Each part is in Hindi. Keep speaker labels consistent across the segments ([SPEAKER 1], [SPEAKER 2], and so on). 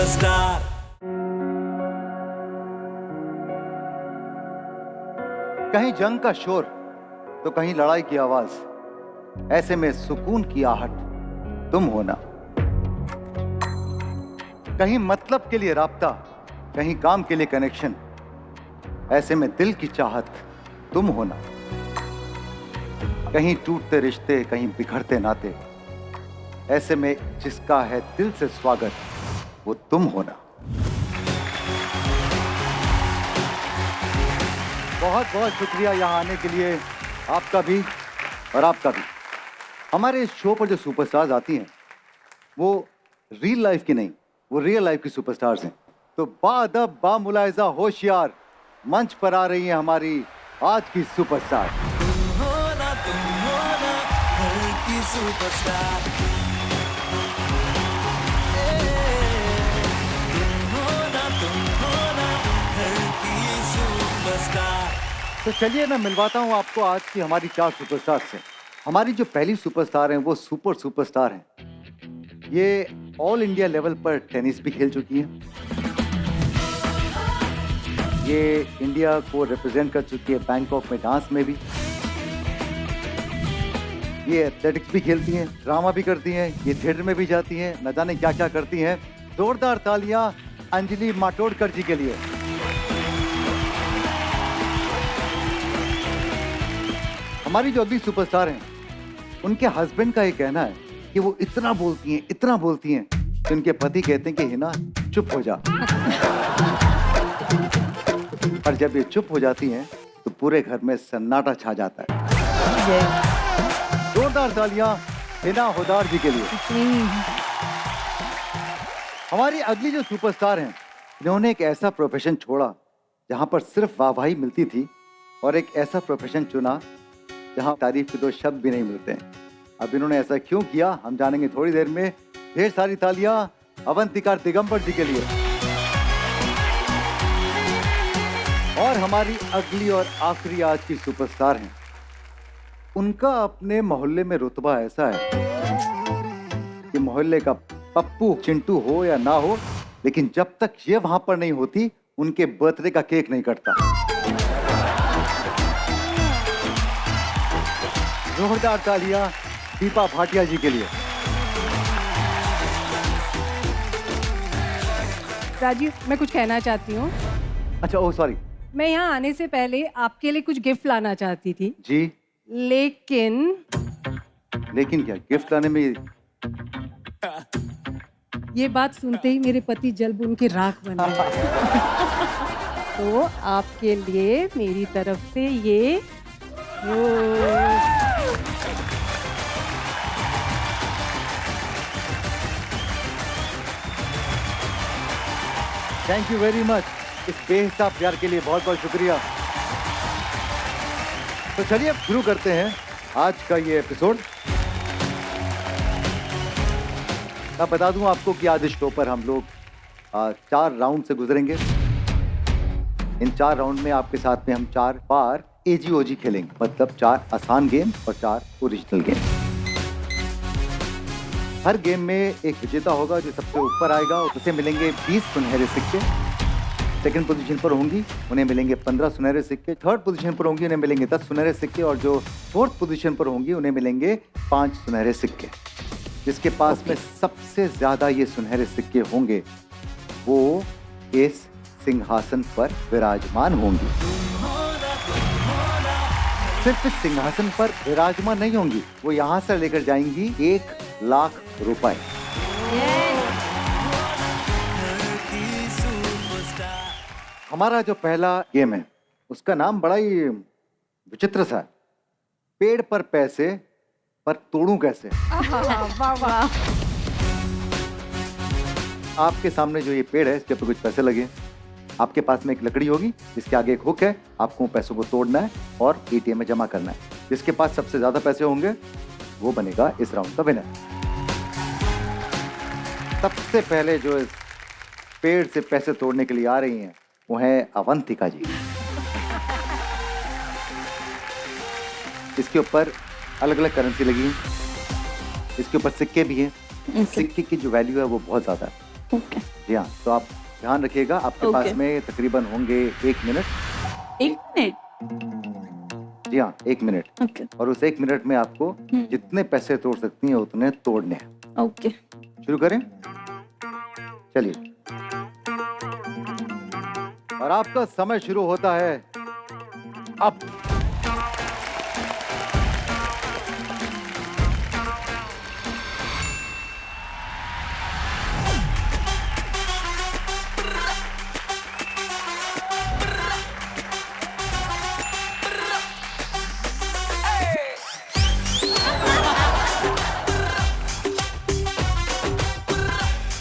[SPEAKER 1] सुपरस्टार।
[SPEAKER 2] कहीं जंग का शोर तो कहीं लड़ाई की आवाज, ऐसे में सुकून की आहट तुम होना। कहीं मतलब के लिए राब्ता, कहीं काम के लिए कनेक्शन, ऐसे में दिल की चाहत तुम होना। कहीं टूटते रिश्ते, कहीं बिखरते नाते, ऐसे में जिसका है दिल से स्वागत वो तुम होना। बहुत बहुत शुक्रिया यहाँ आने के लिए, आपका भी और आपका भी। हमारे इस शो पर जो सुपरस्टार्स आती हैं वो रियल लाइफ की नहीं, वो रियल लाइफ की सुपरस्टार्स हैं। तो बाअदब बामुलायजा होशियार मंच पर आ रही हैं हमारी आज की सुपरस्टार।
[SPEAKER 1] तुम होना घर की सुपरस्टार। तुम होना घर की सुपरस्टार।
[SPEAKER 2] तो चलिए मैं मिलवाता हूँ आपको आज की हमारी 4 सुपरस्टार से। हमारी जो पहली सुपरस्टार हैं वो सुपरस्टार हैं। ये ऑल इंडिया लेवल पर टेनिस भी खेल चुकी हैं। ये इंडिया को रिप्रेजेंट कर चुकी है बैंकॉक में डांस में भी। ये एथलेटिक्स भी खेलती हैं, ड्रामा भी करती हैं, ये थिएटर में भी जाती हैं, न जाने क्या क्या करती हैं। जोरदार तालियां अंजलि मातोडकर जी के लिए। हमारी जो अगली सुपरस्टार हैं उनके हस्बैंड का ये कहना है कि वो इतना बोलती हैं कि उनके पति कहते हैं कि हिना चुप हो जा। और जब ये चुप हो जाती हैं तो पूरे घर में सन्नाटा छा जाता है। जोरदार तालियां हिना होदार जी के लिए। हमारी अगली जो सुपरस्टार हैं इन्होंने एक ऐसा प्रोफेशन छोड़ा जहां पर सिर्फ वाहवाही मिलती थी और एक ऐसा प्रोफेशन चुना जहां तारीफ के 2 शब्द भी नहीं मिलते हैं। अब इन्होंने ऐसा क्यों किया हम जानेंगे थोड़ी देर में। ढेर सारी तालियां अवंतिका दिगंबर जी के लिए। और हमारी अगली और आखिरी आज की सुपरस्टार हैं, उनका अपने मोहल्ले में रुतबा ऐसा है कि मोहल्ले का पप्पू चिंटू हो या ना हो, लेकिन जब तक ये वहां पर नहीं होती उनके बर्थडे का केक नहीं कटता। जोरदार तालियां दीपा भाटिया जी के लिए।
[SPEAKER 3] राजीव, मैं कुछ कहना चाहती हूँ।
[SPEAKER 2] अच्छा, ओह सॉरी।
[SPEAKER 3] मैं यहाँ आने से पहले आपके लिए कुछ गिफ्ट लाना चाहती थी
[SPEAKER 2] जी,
[SPEAKER 3] लेकिन
[SPEAKER 2] क्या गिफ्ट लाने में
[SPEAKER 3] ये बात सुनते ही मेरे पति जल बुन के राख बन गए। तो आपके लिए मेरी तरफ से ये
[SPEAKER 2] थैंक यू वेरी मच। इस बेहिसाब प्यार के लिए बहुत बहुत शुक्रिया। तो चलिए अब शुरू करते हैं आज का ये एपिसोड। मैं बता दूं आपको कि आज इस शो पर हम लोग 4 राउंड से गुजरेंगे। इन 4 राउंड में आपके साथ में हम 4 बार एजीओजी खेलेंगे, मतलब 4 आसान गेम और 4 ओरिजिनल गेम। हर गेम में एक विजेता होगा जो सबसे ऊपर आएगा, उसे मिलेंगे 20 सुनहरे सिक्के। सेकंड पोजीशन पर होंगी उन्हें मिलेंगे 15 सुनहरे सिक्के। थर्ड पोजीशन पर होंगी उन्हें मिलेंगे 10 सुनहरे सिक्के। और जो फोर्थ पोजीशन पर होंगी उन्हें मिलेंगे 5 सुनहरे सिक्के। जिसके पास में सबसे ज्यादा ये सुनहरे सिक्के होंगे वो इस सिंहासन पर विराजमान होंगी। सिर्फ इस सिंहासन पर विराजमान नहीं होंगी, वो यहाँ से लेकर जाएंगी 1 लाख रुपए। हमारा जो पहला गेम है उसका नाम बड़ा ही विचित्र सा है, पेड़ पर पैसे पर तोड़ूं कैसे।
[SPEAKER 3] वाह वाह।
[SPEAKER 2] आपके सामने जो ये पेड़ है इसके ऊपर कुछ पैसे लगे हैं। आपके पास में एक लकड़ी होगी जिसके आगे एक हुक है, आपको पैसों को तोड़ना है और एटीएम में जमा करना है। जिसके पास सबसे ज्यादा पैसे होंगे वो बनेगा इस राउंड का विनर। सबसे पहले जो इस पेड़ से पैसे तोड़ने के लिए आ रही हैं वो है अवंतिका जी। इसके ऊपर अलग अलग करेंसी लगी है, इसके ऊपर सिक्के भी हैं। सिक्के की जो वैल्यू है वो बहुत ज्यादा है।
[SPEAKER 4] ओके।
[SPEAKER 2] जी हाँ, तो आप ध्यान रखिएगा, आपके पास
[SPEAKER 4] ओके।
[SPEAKER 2] में तकरीबन होंगे 1 मिनट।
[SPEAKER 4] 1 मिनट।
[SPEAKER 2] जी हाँ, 1 मिनट।
[SPEAKER 4] ओके।
[SPEAKER 2] और उस 1 मिनट में आपको जितने पैसे तोड़ सकती हैं उतने तोड़ने हैं।
[SPEAKER 4] ओके।
[SPEAKER 2] शुरू करें? चलिए। और आपका समय शुरू होता है अब।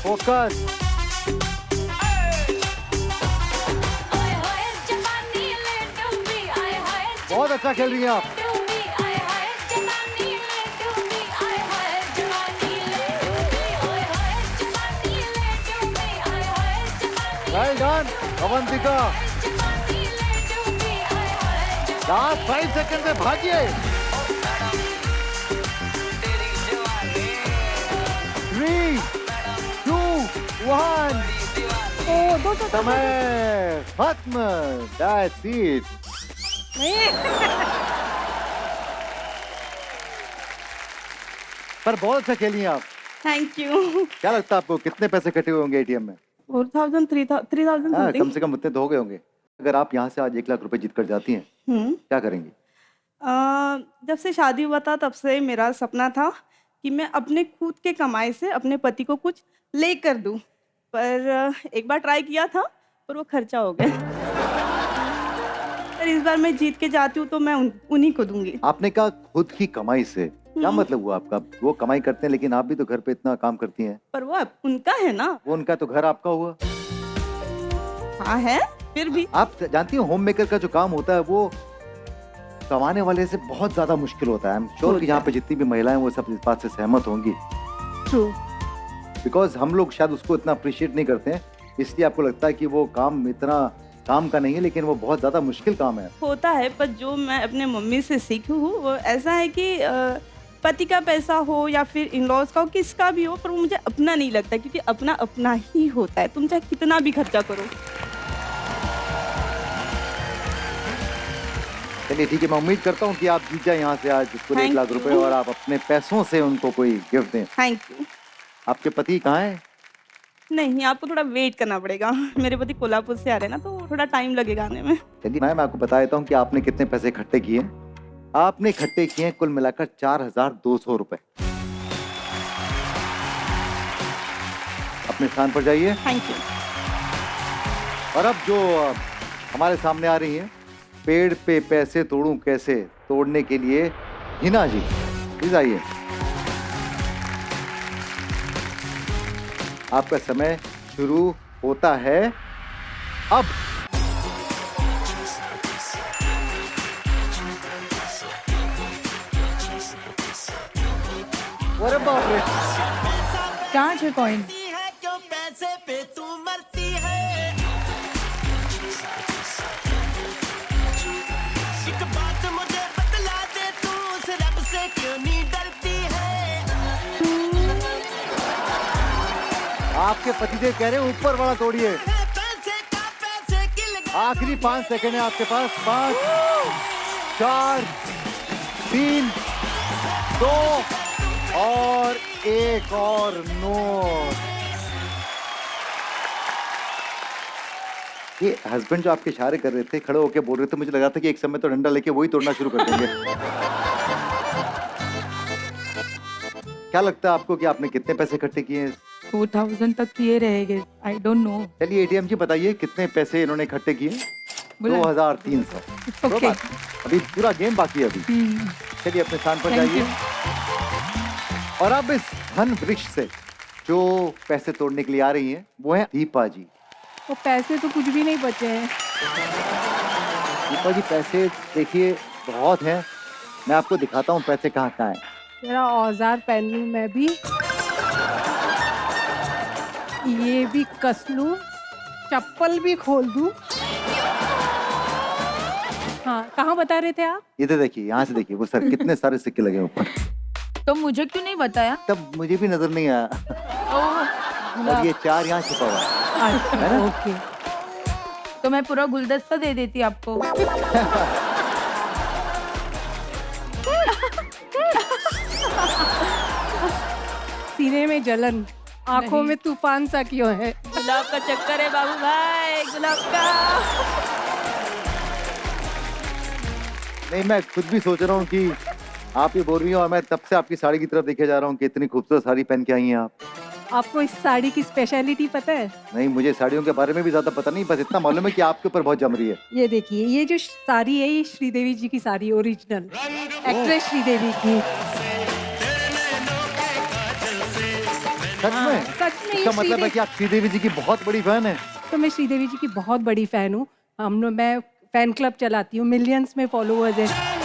[SPEAKER 2] फोकस। बहुत अच्छा खेल रही हैं आप। Well done Avantika. Last 5 second में भागिए। 3, 2, 1। समय खत्म। That's it। पर बहुत अच्छा खेली हैं आप।
[SPEAKER 4] Thank you.
[SPEAKER 2] क्या लगता है आपको कितने पैसे कटे हुए होंगे एटीएम में?
[SPEAKER 4] 4000 3000
[SPEAKER 2] हाँ,
[SPEAKER 4] समथिंग।
[SPEAKER 2] कम से कम उतने तो हो गए होंगे। अगर आप यहाँ से आज 1 लाख रुपए जीत कर जाती हैं, क्या करेंगी?
[SPEAKER 4] जब से शादी हुआ था तब से मेरा सपना था कि मैं अपने खुद के कमाई से अपने पति को कुछ ले कर दूं, पर एक बार ट्राई किया था पर वो खर्चा हो गया। पर इस बार मैं जीत के जाती हूँ तो मैं उन्हीं को दूंगी।
[SPEAKER 2] आपने कहा खुद की कमाई से, क्या मतलब हुआ आपका? वो कमाई करते हैं लेकिन आप भी तो घर पे इतना काम करती हैं।
[SPEAKER 4] पर वो उनका है ना।
[SPEAKER 2] वो उनका तो घर आपका हुआ।
[SPEAKER 4] हाँ है, फिर भी।
[SPEAKER 2] आप जानती हैं होम मेकर का जो काम होता है वो कमाने वाले से बहुत ज्यादा मुश्किल होता है। आई एम श्योर कि यहाँ पे जितनी भी महिलाएं वो सब इस बात से सहमत होंगी।
[SPEAKER 4] ट्रू।
[SPEAKER 2] बिकॉज हम लोग शायद उसको इतना अप्रिशिएट नहीं करते हैं, इसलिए आपको लगता है कि वो काम इतना काम का नहीं है, लेकिन वो बहुत ज्यादा मुश्किल काम है।
[SPEAKER 4] होता है, पर जो मैं अपने मम्मी से सीखी हूँ वो ऐसा है कि पति का पैसा हो या फिर इन लॉज का हो, किसका भी हो, पर वो मुझे अपना नहीं लगता, क्योंकि अपना अपना ही होता है, तुम चाहे कितना भी खर्चा करो।
[SPEAKER 2] चलिए ठीक है, मैं उम्मीद करता हूँ कि आप जीत जाए यहाँ से आज पूरे 1 लाख रुपए और आप अपने पैसों से उनको कोई गिफ्ट दें।
[SPEAKER 4] Thank you.
[SPEAKER 2] आपके पति कहाँ हैं?
[SPEAKER 4] नहीं, आपको थोड़ा वेट करना पड़ेगा। मेरे पति कोल्हापुर से आ रहे हैं ना, तो थोड़ा टाइम लगेगा आने में।
[SPEAKER 2] चलिए मैं आपको बता देता हूँ कि आपने कितने पैसे इकट्ठे किए। आपने इकट्ठे किए हैं कुल मिलाकर 4200 रुपए। अपने स्थान पर जाइए।
[SPEAKER 4] Thank you.
[SPEAKER 2] और अब जो हमारे सामने आ रही हैं, पेड़ पे पैसे तोड़ूं कैसे, तोड़ने के लिए हिना जी प्लीज आइए। आपका समय शुरू होता है अब। अरे बाप रे,
[SPEAKER 3] 4 कॉइन।
[SPEAKER 1] है क्यों पैसे पे तू मरती है? एक बात मुझे बतला दे, तू उस रब से क्यों नहीं डरती है?
[SPEAKER 2] आपके पतिदेव कह रहे हैं ऊपर वाला तोड़िए।
[SPEAKER 1] पैसे का पैसे किल
[SPEAKER 2] आखिरी 5 सेकंड है आपके पास। 5, 4, 3, 2 और 1 और नोट। ये हस्बैंड जो आपके इशारे कर रहे थे, खड़े होके बोल रहे थे, मुझे लगा था कि एक समय तो डंडा लेके वही तोड़ना शुरू कर देंगे। क्या लगता है आपको कि आपने कितने पैसे इकट्ठे किए हैं?
[SPEAKER 5] 2000 तक किए रहेंगे, आई डोंट नो।
[SPEAKER 2] चलिए एटीएम जी बताइए कितने पैसे इन्होंने इकट्ठे किए? 2300। कोई बात नहीं, अभी पूरा गेम बाकी है अभी। चलिए अपने स्थान पर
[SPEAKER 5] Thank
[SPEAKER 2] जाइए। और अब इस धन वृक्ष से जो पैसे तोड़ने के लिए आ रही हैं वो है दीपा जी।
[SPEAKER 3] वो पैसे तो कुछ भी नहीं बचे हैं।
[SPEAKER 2] दीपा जी पैसे देखिए बहुत हैं, मैं आपको दिखाता हूँ पैसे कहाँ कहाँ हैं।
[SPEAKER 3] मेरा औजार पहन लूं मैं भी, ये भी कस लूं, चप्पल भी खोल दूं। हाँ, कहाँ बता रहे थे आप?
[SPEAKER 2] इधर देखिए, यहाँ से देखिए, वो सर कितने सारे सिक्के लगे ऊपर।
[SPEAKER 5] तो मुझे क्यों नहीं बताया?
[SPEAKER 2] तब मुझे भी नजर नहीं आया। और ये 4 यहाँ छिपा हुआ है।
[SPEAKER 3] अच्छा ओके।
[SPEAKER 5] तो मैं पूरा गुलदस्ता दे देती आपको।
[SPEAKER 3] सीने में जलन, आंखों में तूफान सा क्यों है?
[SPEAKER 4] गुलाब का चक्कर है बाबू भाई, गुलाब का।
[SPEAKER 2] नहीं, मैं खुद भी सोच रहा हूँ कि आप ये बोल रही हो और मैं तब से आपकी साड़ी की तरफ देखे जा रहा हूँ कि इतनी खूबसूरत साड़ी पहन के आई हैं आप।
[SPEAKER 3] आपको इस साड़ी की स्पेशलिटी पता है?
[SPEAKER 2] नहीं, मुझे साड़ियों के बारे में भी ज्यादा पता नहीं, बस इतना मालूम है कि आपके ऊपर बहुत जम रही है।
[SPEAKER 3] ये देखिए, ये जो साड़ी है ये श्रीदेवी जी की साड़ी, ओरिजिनल एक्ट्रेस श्रीदेवी की।
[SPEAKER 2] सच में?
[SPEAKER 3] सच में।
[SPEAKER 2] इसका मतलब है कि आप श्रीदेवी जी की बहुत बड़ी फैन है।
[SPEAKER 3] तो मैं श्रीदेवी जी की बहुत बड़ी फैन हूँ। मैं फैन क्लब चलाती हूँ, मिलियंस में फॉलोअर्स है।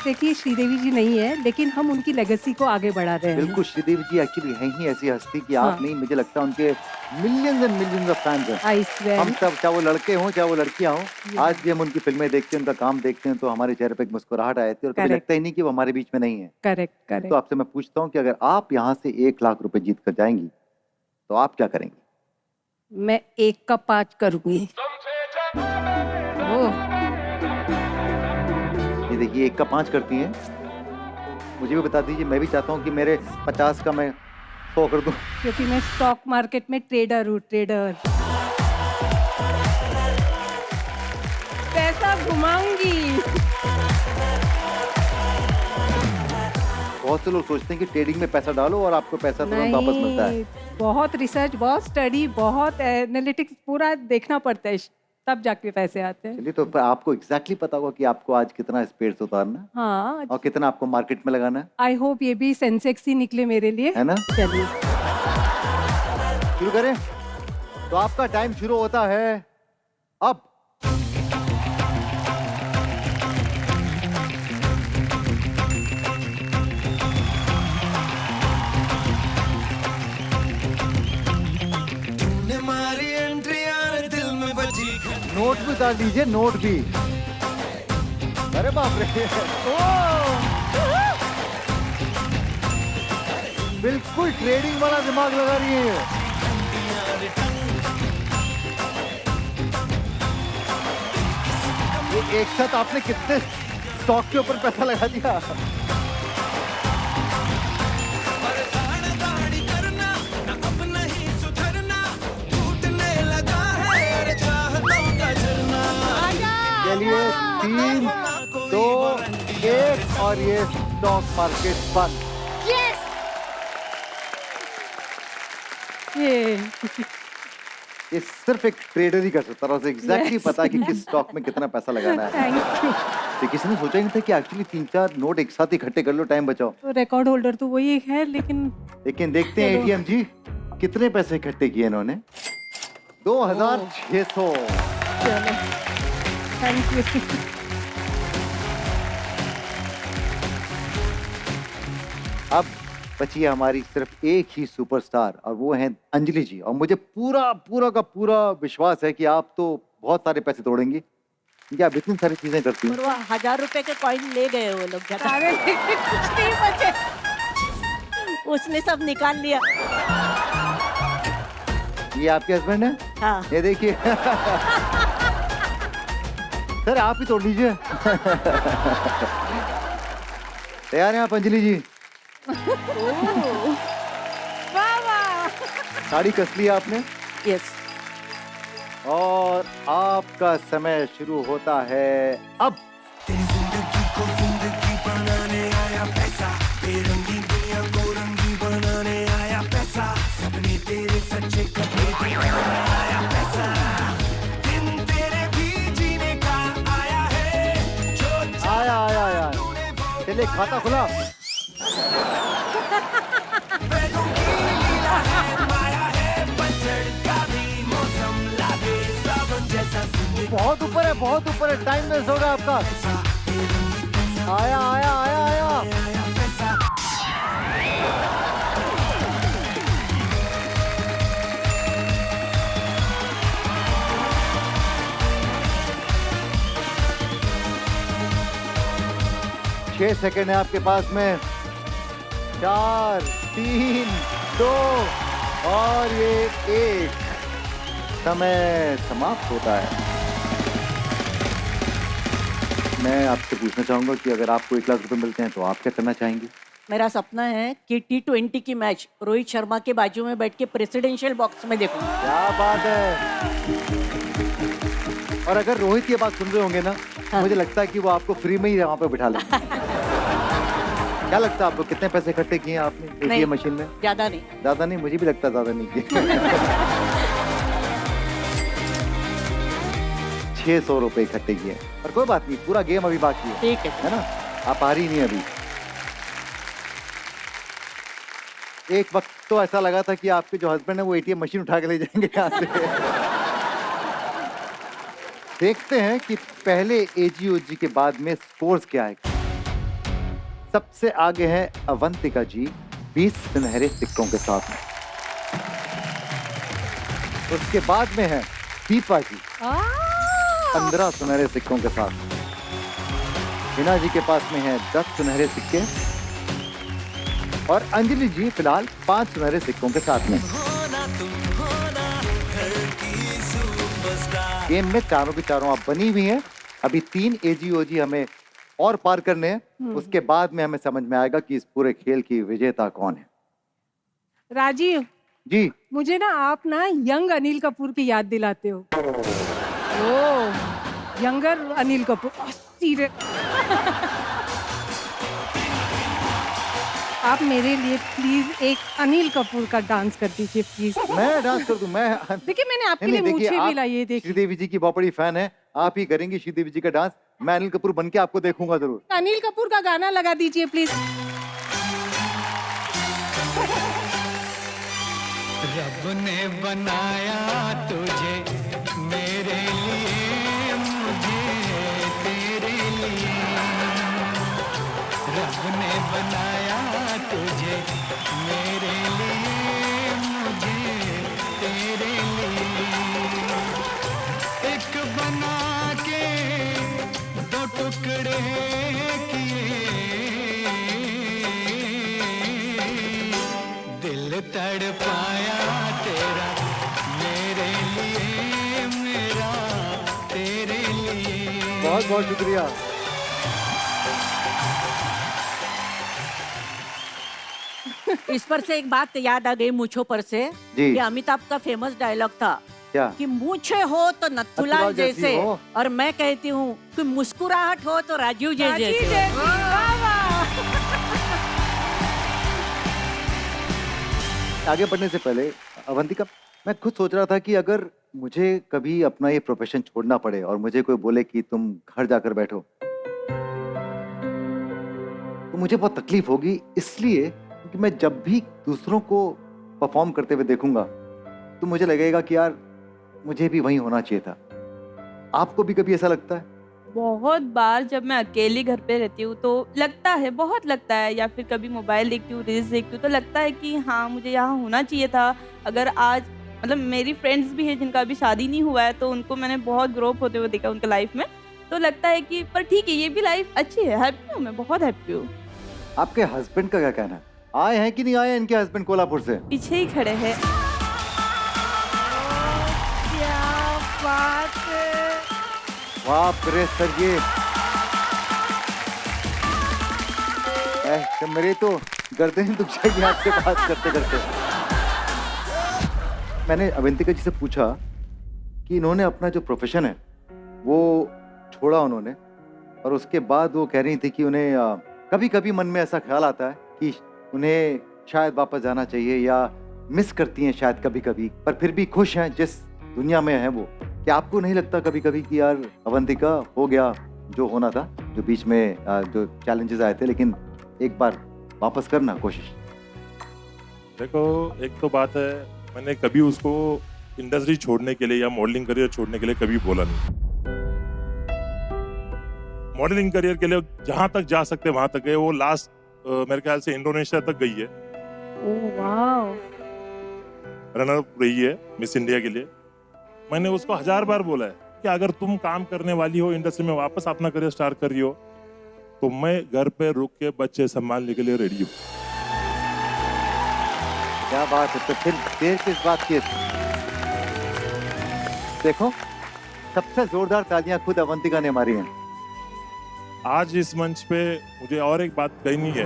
[SPEAKER 3] देखिए, श्रीदेवी जी नहीं है, लेकिन हम उनकी लेगेसी को आगे बढ़ा रहे हैं।
[SPEAKER 2] बिल्कुल, श्रीदेवी जी एक्चुअली हैं ही ऐसी हस्ती कि आप नहीं, मुझे लगता है उनके millions and millions of fans हैं।
[SPEAKER 3] I swear.
[SPEAKER 2] हम सब, चाहे वो लड़के हों चाहे वो लड़कियां हों, आज भी हम उनकी फिल्में देखते हैं, उनका काम देखते हैं तो हमारे चेहरे पे एक मुस्कुराहट आ जाती है और कभी
[SPEAKER 3] Correct.
[SPEAKER 2] लगता ही नहीं कि वो हमारे बीच में नहीं है।
[SPEAKER 3] करेक्ट
[SPEAKER 2] तो
[SPEAKER 3] करेक्ट।
[SPEAKER 2] आपसे मैं पूछता हूँ कि अगर आप यहाँ से 1 लाख रुपए जीत कर जाएंगी तो आप क्या करेंगी?
[SPEAKER 3] मैं 1 का 5 करूंगी। ओह,
[SPEAKER 2] ये देखिए, 1 का 5 करती हैं। मुझे भी बता दीजिए, मैं भी चाहता हूँ कि मेरे 50 का मैं 100 कर दूं।
[SPEAKER 3] क्योंकि मैं स्टॉक मार्केट में ट्रेडर हूँ, ट्रेडर। पैसा घुमाऊंगी।
[SPEAKER 2] बहुत से लोग सोचते हैं कि ट्रेडिंग में पैसा डालो और आपको पैसा तुरंत वापस मिलता है।
[SPEAKER 3] बहुत रिसर्च, बहुत स्टडी, बहुत एनालिटिक्स पूरा देखना पड़ता है, तब जाके पैसे आते हैं।
[SPEAKER 2] चलिए, तो पर आपको एग्जैक्टली पता होगा कि आपको आज कितना स्पेस उतारना है
[SPEAKER 3] हाँ,
[SPEAKER 2] और कितना आपको मार्केट में लगाना है,
[SPEAKER 3] आई होप ये भी सेंसेक्स ही निकले मेरे लिए।
[SPEAKER 2] है ना?
[SPEAKER 3] चलिए
[SPEAKER 2] शुरू करें? तो आपका टाइम शुरू होता है अब।
[SPEAKER 1] तूने मारी एंट्री यार दिल में बजी।
[SPEAKER 2] नोट भी उतार लीजिए, नोट भी। अरे बाप रे, बिल्कुल ट्रेडिंग वाला दिमाग लगा रही है। ये एक साथ आपने कितने स्टॉक के ऊपर पैसा लगा दिया?
[SPEAKER 1] दाढ़ी करना ना अब नहीं सुधरना, टूटने लगा है चाहतों का झरना।
[SPEAKER 2] चलिए, 3, 2, 1 और ये स्टॉक मार्केट बंद। ये सिर्फ एक ट्रेडर ही कर सकता है, उसे एग्जैक्टली पता है कि किस स्टॉक में कितना पैसा लगाना है।
[SPEAKER 3] Thank you.
[SPEAKER 2] तो किसी ने सोचा ही नहीं था कि एक्चुअली 3-4 नोट एक साथ इकट्ठे कर लो, टाइम बचाओ।
[SPEAKER 3] तो रिकॉर्ड होल्डर तो वही एक है, लेकिन
[SPEAKER 2] देखते हैं एटीएम जी कितने पैसे इकट्ठे किए इन्होंने। 2600।
[SPEAKER 3] चलो, थैंक यू।
[SPEAKER 2] अब बची है हमारी सिर्फ एक ही सुपरस्टार और वो है अंजलि जी। और मुझे पूरा पूरा का पूरा विश्वास है कि आप तो बहुत सारे पैसे तोड़ेंगी क्योंकि आप इतनी सारी चीजें करती हैं।
[SPEAKER 6] और वो 1000 रुपए के कॉइन ले गए वो लोग जगह।
[SPEAKER 3] अरे कुछ नहीं बचे।
[SPEAKER 6] उसने सब निकाल लिया।
[SPEAKER 2] ये आपके हस्बैंड है?
[SPEAKER 6] हाँ।
[SPEAKER 2] ये देखिए। सर आप ही तोड़ लीजिए। तैयार हैं आप अंजलि जी?
[SPEAKER 3] वाह वाह।
[SPEAKER 2] साड़ी कस ली आपने
[SPEAKER 6] यस।
[SPEAKER 2] और आपका समय शुरू होता है अब।
[SPEAKER 1] तेरी जिंदगी को जिंदगी बनाने आया पैसा, बेरंगी दुनिया को रंगी बनाने आया पैसा, सपने तेरे सच्चे कपड़े दिखाने आया पैसा, दिन तेरे भी जीने का आया है जो
[SPEAKER 2] आया आया आया। चलिए खाता खुला।
[SPEAKER 1] पैसों की लीला है, माया है, पतझड़ का भी मौसम लागे सावन जैसा जिंदगी
[SPEAKER 2] बहुत ऊपर है, बहुत ऊपर है, टाइम वेस्ट होगा आपका। आया आया आया आया।
[SPEAKER 1] आया पैसा।
[SPEAKER 2] 6 सेकंड है आपके पास में। 4, 3, 2 और ये 1। समय समाप्त होता है। मैं आपसे पूछना चाहूंगा कि अगर आपको 1 लाख रुपए मिलते हैं तो आप क्या करना चाहेंगी?
[SPEAKER 6] मेरा सपना है कि T20 की मैच रोहित शर्मा के बाजू में बैठ के प्रेसिडेंशियल बॉक्स में देखूं।
[SPEAKER 2] क्या बात है। और अगर रोहित ये बात सुन रहे होंगे ना,
[SPEAKER 6] हाँ।
[SPEAKER 2] मुझे लगता है कि वो आपको फ्री में ही वहां पे बिठा लेंगे। क्या लगता है आपको कितने पैसे इकट्ठे किए हैं आपने
[SPEAKER 6] नहीं।
[SPEAKER 2] एटीएम मशीन में?
[SPEAKER 6] ज्यादा नहीं।
[SPEAKER 2] ज्यादा नहीं, मुझे भी लगता है ज्यादा नहीं किए। 600 रुपए इकट्ठे किए। पर कोई बात नहीं, पूरा गेम अभी बाकी है।
[SPEAKER 6] ठीक है।
[SPEAKER 2] ना? आप हारी नहीं अभी। एक वक्त तो ऐसा लगा था कि आपके जो हस्बैंड है वो एटीएम मशीन उठा के ले जाएंगे यहाँ से। देखते हैं कि पहले एजीओजी के बाद में स्कोर्स क्या है। सबसे आगे है अवंतिका जी 20 सुनहरे सिक्कों के साथ में। उसके बाद में है दीपा जी 15 सुनहरे सिक्कों के साथ। हिना जी के पास में है 10 सुनहरे सिक्के और अंजलि जी फिलहाल 5 सुनहरे सिक्कों के साथ में। गेम में चारों की चारों आप बनी हुई हैं। अभी 3 एजीओजी हमें और पार करने हैं। उसके बाद में हमें समझ में आएगा कि इस पूरे खेल की विजेता कौन है।
[SPEAKER 3] राजीव
[SPEAKER 2] जी
[SPEAKER 3] मुझे ना आप ना यंग अनिल कपूर की याद दिलाते हो। ओ यंगर अनिल कपूर। सीरियस आप मेरे लिए प्लीज एक अनिल कपूर का डांस कर दीजिए प्लीज।
[SPEAKER 2] मैं डांस कर दूं? मैं
[SPEAKER 3] देखिए मैंने आपके
[SPEAKER 2] नहीं,
[SPEAKER 3] लिए
[SPEAKER 2] देखिए,
[SPEAKER 3] मूछें
[SPEAKER 2] आप
[SPEAKER 3] भी लाई है। देखिए
[SPEAKER 2] श्रीदेवी जी की बहुत बड़ी फैन है। आप ही करेंगी श्रीदेवी जी का डांस। मैं अनिल कपूर बन के आपको देखूंगा जरूर।
[SPEAKER 3] अनिल कपूर का गाना लगा दीजिए प्लीज।
[SPEAKER 1] रब ने बनाया तुझे मेरे लिए, मुझे तेरे लिए। रब ने बनाया तुझे मेरे लिए, मुझे तेरे लिए। एक बना के 2 टुकड़े किए, दिल तड़पाया तेरा मेरे लिए, मेरा तेरे लिए।
[SPEAKER 2] बहुत बहुत शुक्रिया।
[SPEAKER 6] इस पर से एक बात याद आ गई मूछों पर से
[SPEAKER 2] जी।
[SPEAKER 6] कि अमिताभ का फेमस डायलॉग था
[SPEAKER 2] क्या?
[SPEAKER 6] कि मूछे हो तो नथुलाल
[SPEAKER 2] नथुलाल जैसी
[SPEAKER 6] जैसे,
[SPEAKER 2] हो।
[SPEAKER 6] और मैं कहती हूँ कि मुस्कुराहट हो तो राजीव जैसे।
[SPEAKER 2] आगे बढ़ने से पहले अवंतिका, मैं खुद सोच रहा था कि अगर मुझे कभी अपना ये प्रोफेशन छोड़ना पड़े और मुझे कोई बोले कि तुम घर जाकर बैठो, तो मुझे बहुत तकलीफ होगी। इसलिए कि मैं जब भी दूसरों को परफॉर्म करते हुए देखूंगा तो मुझे लगेगा कि यार मुझे भी वहीं होना चाहिए था। आपको भी कभी ऐसा लगता है?
[SPEAKER 4] बहुत बार जब मैं अकेली घर पे रहती हूँ तो लगता है, बहुत लगता है, या फिर कभी मोबाइल देखती हूँ, रील्स देखती हूँ तो लगता है कि हाँ मुझे यहाँ होना चाहिए था। अगर आज मतलब मेरी फ्रेंड्स भी हैं जिनका अभी शादी नहीं हुआ है तो उनको मैंने बहुत ग्रो अप होते हुए देखा उनके लाइफ में, तो लगता है कि पर ठीक है ये भी लाइफ अच्छी है, हैप्पी हूँ मैं, बहुत हैप्पी हूँ।
[SPEAKER 2] आपके हस्बैंड का क्या कहना है? आए हैं कि नहीं आए इनके हस्बैंड कोल्हापुर से?
[SPEAKER 4] पीछे ही खड़े हैं।
[SPEAKER 3] क्या बात है।
[SPEAKER 2] बाप रे सर, ये तो मेरे तो गर्दन दुख जाएगी आपसे बात करते करते। मैंने अवंतिका जी से पूछा कि इन्होंने अपना जो प्रोफेशन है वो छोड़ा उन्होंने, और उसके बाद वो कह रही थी कि उन्हें कभी कभी मन में ऐसा ख्याल आता है कि उन्हें शायद वापस जाना चाहिए या मिस करती हैं शायद कभी कभी, पर फिर भी खुश हैं जिस दुनिया में है वो। क्या आपको नहीं लगता कभी कभी कि यार अवंतिका हो गया जो होना था, जो बीच में जो चैलेंजेस आए थे, लेकिन एक बार वापस करना कोशिश?
[SPEAKER 7] देखो, एक तो बात है, मैंने कभी उसको इंडस्ट्री छोड़ने के लिए या मॉडलिंग करियर छोड़ने के लिए कभी बोला नहीं। मॉडलिंग करियर के लिए जहां तक जा सकते वहां तक गए। वो लास्ट मेरे ख्याल से इंडोनेशिया तक गई है,
[SPEAKER 3] ओह वाओ।
[SPEAKER 7] रनर अप रही है मिस इंडिया के लिए। मैंने उसको 1000 बार बोला है कि अगर तुम काम करने वाली हो, इंडस्ट्री में वापस अपना करियर स्टार्ट कर रही हो, तो मैं घर पे रुक के बच्चे संभालने के लिए रेडी हूँ।
[SPEAKER 2] क्या बात है, तो फिर देर किस बात की है? देखो, सबसे जोरदार तालियां खुद अवंतिका ने मारी हैं।
[SPEAKER 7] आज इस मंच पे मुझे और एक बात कहनी है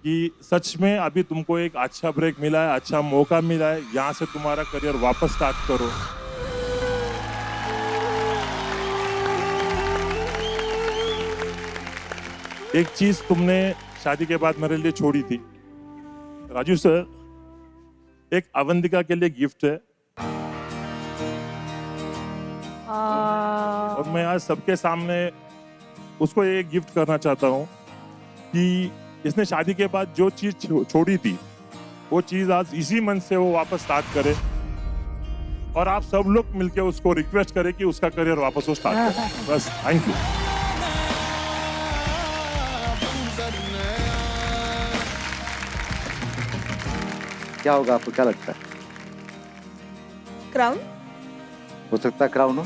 [SPEAKER 7] कि सच में अभी तुमको एक अच्छा ब्रेक मिला है, अच्छा मौका मिला है, यहाँ से तुम्हारा करियर वापस स्टार्ट करो। एक चीज तुमने शादी के बाद मेरे लिए छोड़ी थी राजू सर, एक अवंतिका के लिए गिफ्ट है और मैं आज सबके सामने उसको ये गिफ्ट करना चाहता हूँ कि इसने शादी के बाद जो चीज छोड़ी थी वो चीज आज इसी मन से वो वापस स्टार्ट करे और आप सब लोग मिलके उसको रिक्वेस्ट करें कि उसका करियर वापस वो स्टार्ट करे। बस, थैंक यू।
[SPEAKER 2] क्या होगा, आपको क्या लगता है?
[SPEAKER 4] क्राउन।
[SPEAKER 2] हो सकता है क्राउन हो।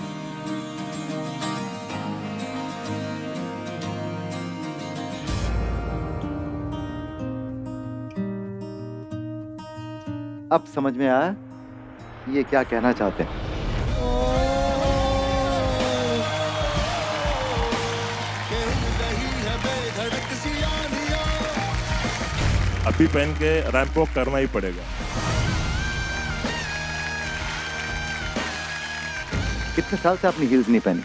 [SPEAKER 2] अब समझ में आया कि ये क्या कहना चाहते हैं।
[SPEAKER 7] अभी पहन के रैंप वॉक करना ही पड़ेगा।
[SPEAKER 2] कितने साल से आपने हील्स नहीं पहनी?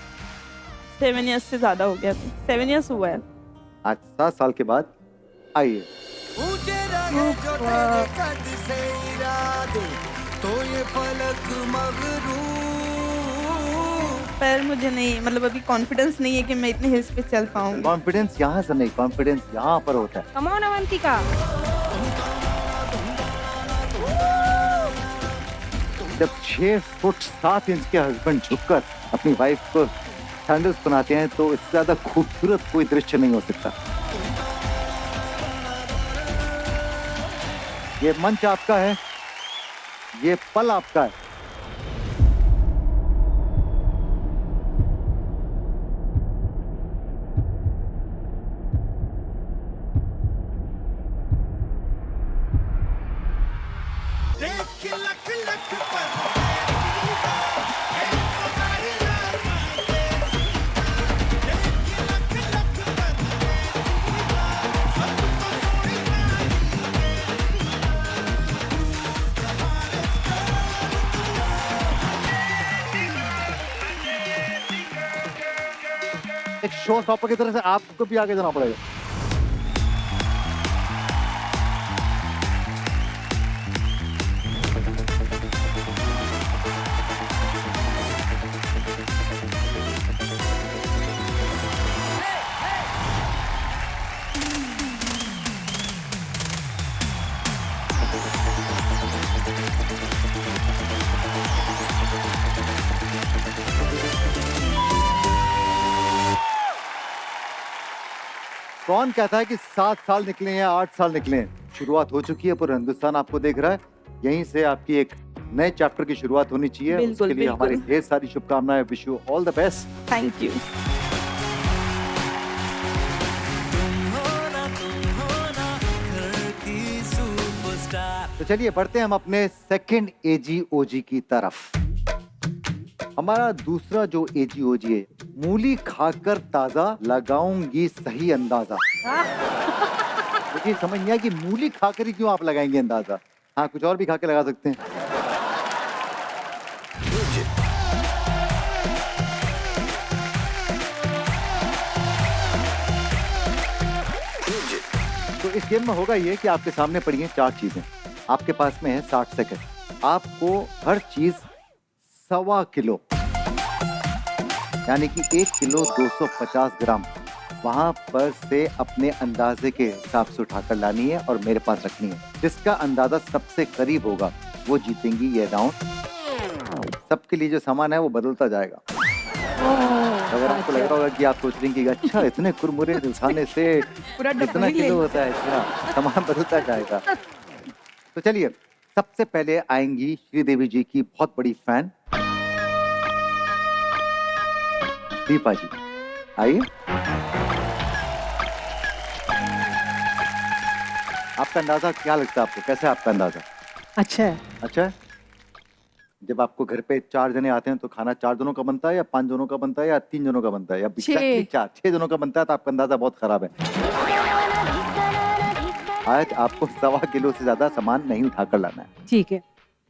[SPEAKER 4] 7 years से ज्यादा हो गया, 7 years हुआ है।
[SPEAKER 2] आज 7 साल के बाद आइए।
[SPEAKER 1] ऊंचे रहे जो तेरे कद से इरादे, तो ये फलक मगरूर।
[SPEAKER 4] पर मुझे नहीं, मतलब अभी कॉन्फिडेंस नहीं है कि मैं इतने हिल्स पे चल पाऊंगी।
[SPEAKER 2] कॉन्फिडेंस यहाँ से नहीं, कॉन्फिडेंस यहाँ पर होता है।
[SPEAKER 3] Come on Avantika.
[SPEAKER 2] जब 6 फुट 7 इंच के हस्बैंड झुककर अपनी वाइफ को सैंडल्स बनाते हैं तो इससे ज्यादा खूबसूरत कोई दृश्य नहीं हो सकता। ये मंच आपका है, ये पल आपका है।
[SPEAKER 1] देख लख लख पर
[SPEAKER 2] एक शो स्टॉपर की तरह से आपको भी आगे जाना पड़ेगा। कौन कहता है कि 7 साल निकले हैं, 8 साल निकले हैं? शुरुआत हो चुकी है, पूरा हिंदुस्तान आपको देख रहा है। यहीं से आपकी एक नए चैप्टर की शुरुआत होनी चाहिए।
[SPEAKER 4] बिल्कुल,
[SPEAKER 2] उसके लिए
[SPEAKER 4] बिल्कुल।
[SPEAKER 2] हमारी ढेर सारी शुभकामनाएं। Wish you all the best.
[SPEAKER 4] Thank you.
[SPEAKER 2] तो चलिए बढ़ते हैं हम अपने सेकंड एजीओजी की तरफ। हमारा दूसरा जो एजीओजी है, मूली खाकर ताजा लगाऊंगी सही अंदाजा। मुझे समझ नहीं आया कि मूली खाकर ही क्यों आप लगाएंगे अंदाजा। हाँ, कुछ और भी खा के लगा सकते हैं। तो इस गेम में होगा ये कि आपके सामने पड़ी हैं 4 चीजें। आपके पास में है 60 सेकंड। आपको हर चीज 1.25 किलो यानी कि 1 किलो 250 ग्राम वहां पर से अपने अंदाजे के हिसाब से उठाकर लानी है और मेरे पास रखनी है। जिसका अंदाजा सबसे करीब होगा वो जीतेंगी ये राउंड। सबके लिए जो सामान है वो बदलता जाएगा। अगर आपको लग रहा होगा कि आप सोच रहे हैं कि अच्छा इतने कुरमुरे दिलसाने से
[SPEAKER 5] पूरा
[SPEAKER 2] कितना
[SPEAKER 5] डब्बा ही ले
[SPEAKER 2] किलो होता है, अच्छा सामान बदलता जाएगा। तो चलिए, सबसे पहले आएंगी श्रीदेवी जी की बहुत बड़ी फैन दीपा जी। आइए। आपका अंदाजा क्या लगता है आपको? कैसा है आपका अंदाजा?
[SPEAKER 3] अच्छा है।
[SPEAKER 2] अच्छा है? जब आपको घर पे 4 जने आते हैं तो खाना 4 जनों का बनता है या 5 जनों का बनता है या 3 जनों का बनता है या एग्जैक्टली 6 जनों का बनता है, तो आपका अंदाजा बहुत खराब है। आज आपको 1.25 किलो से ज्यादा सामान नहीं उठाकर लाना है।
[SPEAKER 3] ठीक है।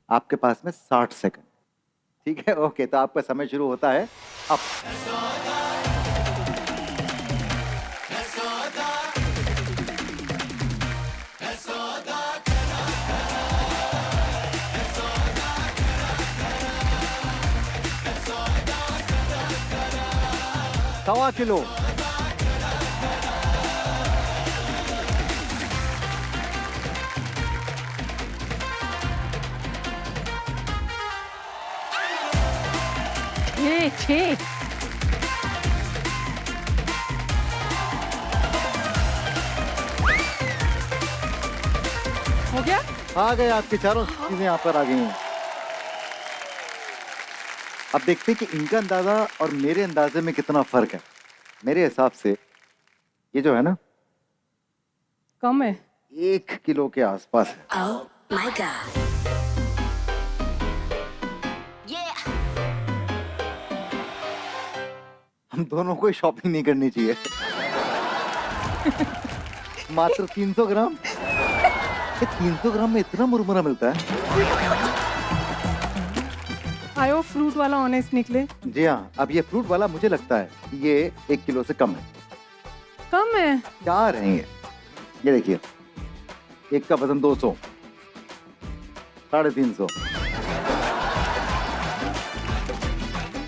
[SPEAKER 2] आपके पास में 60 सेकंड। ठीक है, ओके, तो आपका समय शुरू होता है अब। सवा किलो,
[SPEAKER 3] ये 6। हो गया?
[SPEAKER 2] आ गए आपकी चारों चीजें यहाँ पर आ गई हैं। अब देखते हैं कि इनका अंदाजा और मेरे अंदाजे में कितना फर्क है। मेरे हिसाब से ये जो है ना,
[SPEAKER 3] कम है।
[SPEAKER 2] 1 किलो के आसपास है।
[SPEAKER 1] Oh my god.
[SPEAKER 2] हम दोनों को शॉपिंग नहीं करनी चाहिए। मात्र 300 ग्राम। ये 300 ग्राम में इतना मुरमुरा मिलता है?
[SPEAKER 3] आयो फ्रूट वाला ऑनेस्ट निकले।
[SPEAKER 2] जी हाँ, अब ये फ्रूट वाला मुझे लगता है कि ये 1 किलो से कम है।
[SPEAKER 3] कम है।
[SPEAKER 2] 4 हैं ये देखिए, एक का वजन 200, 350,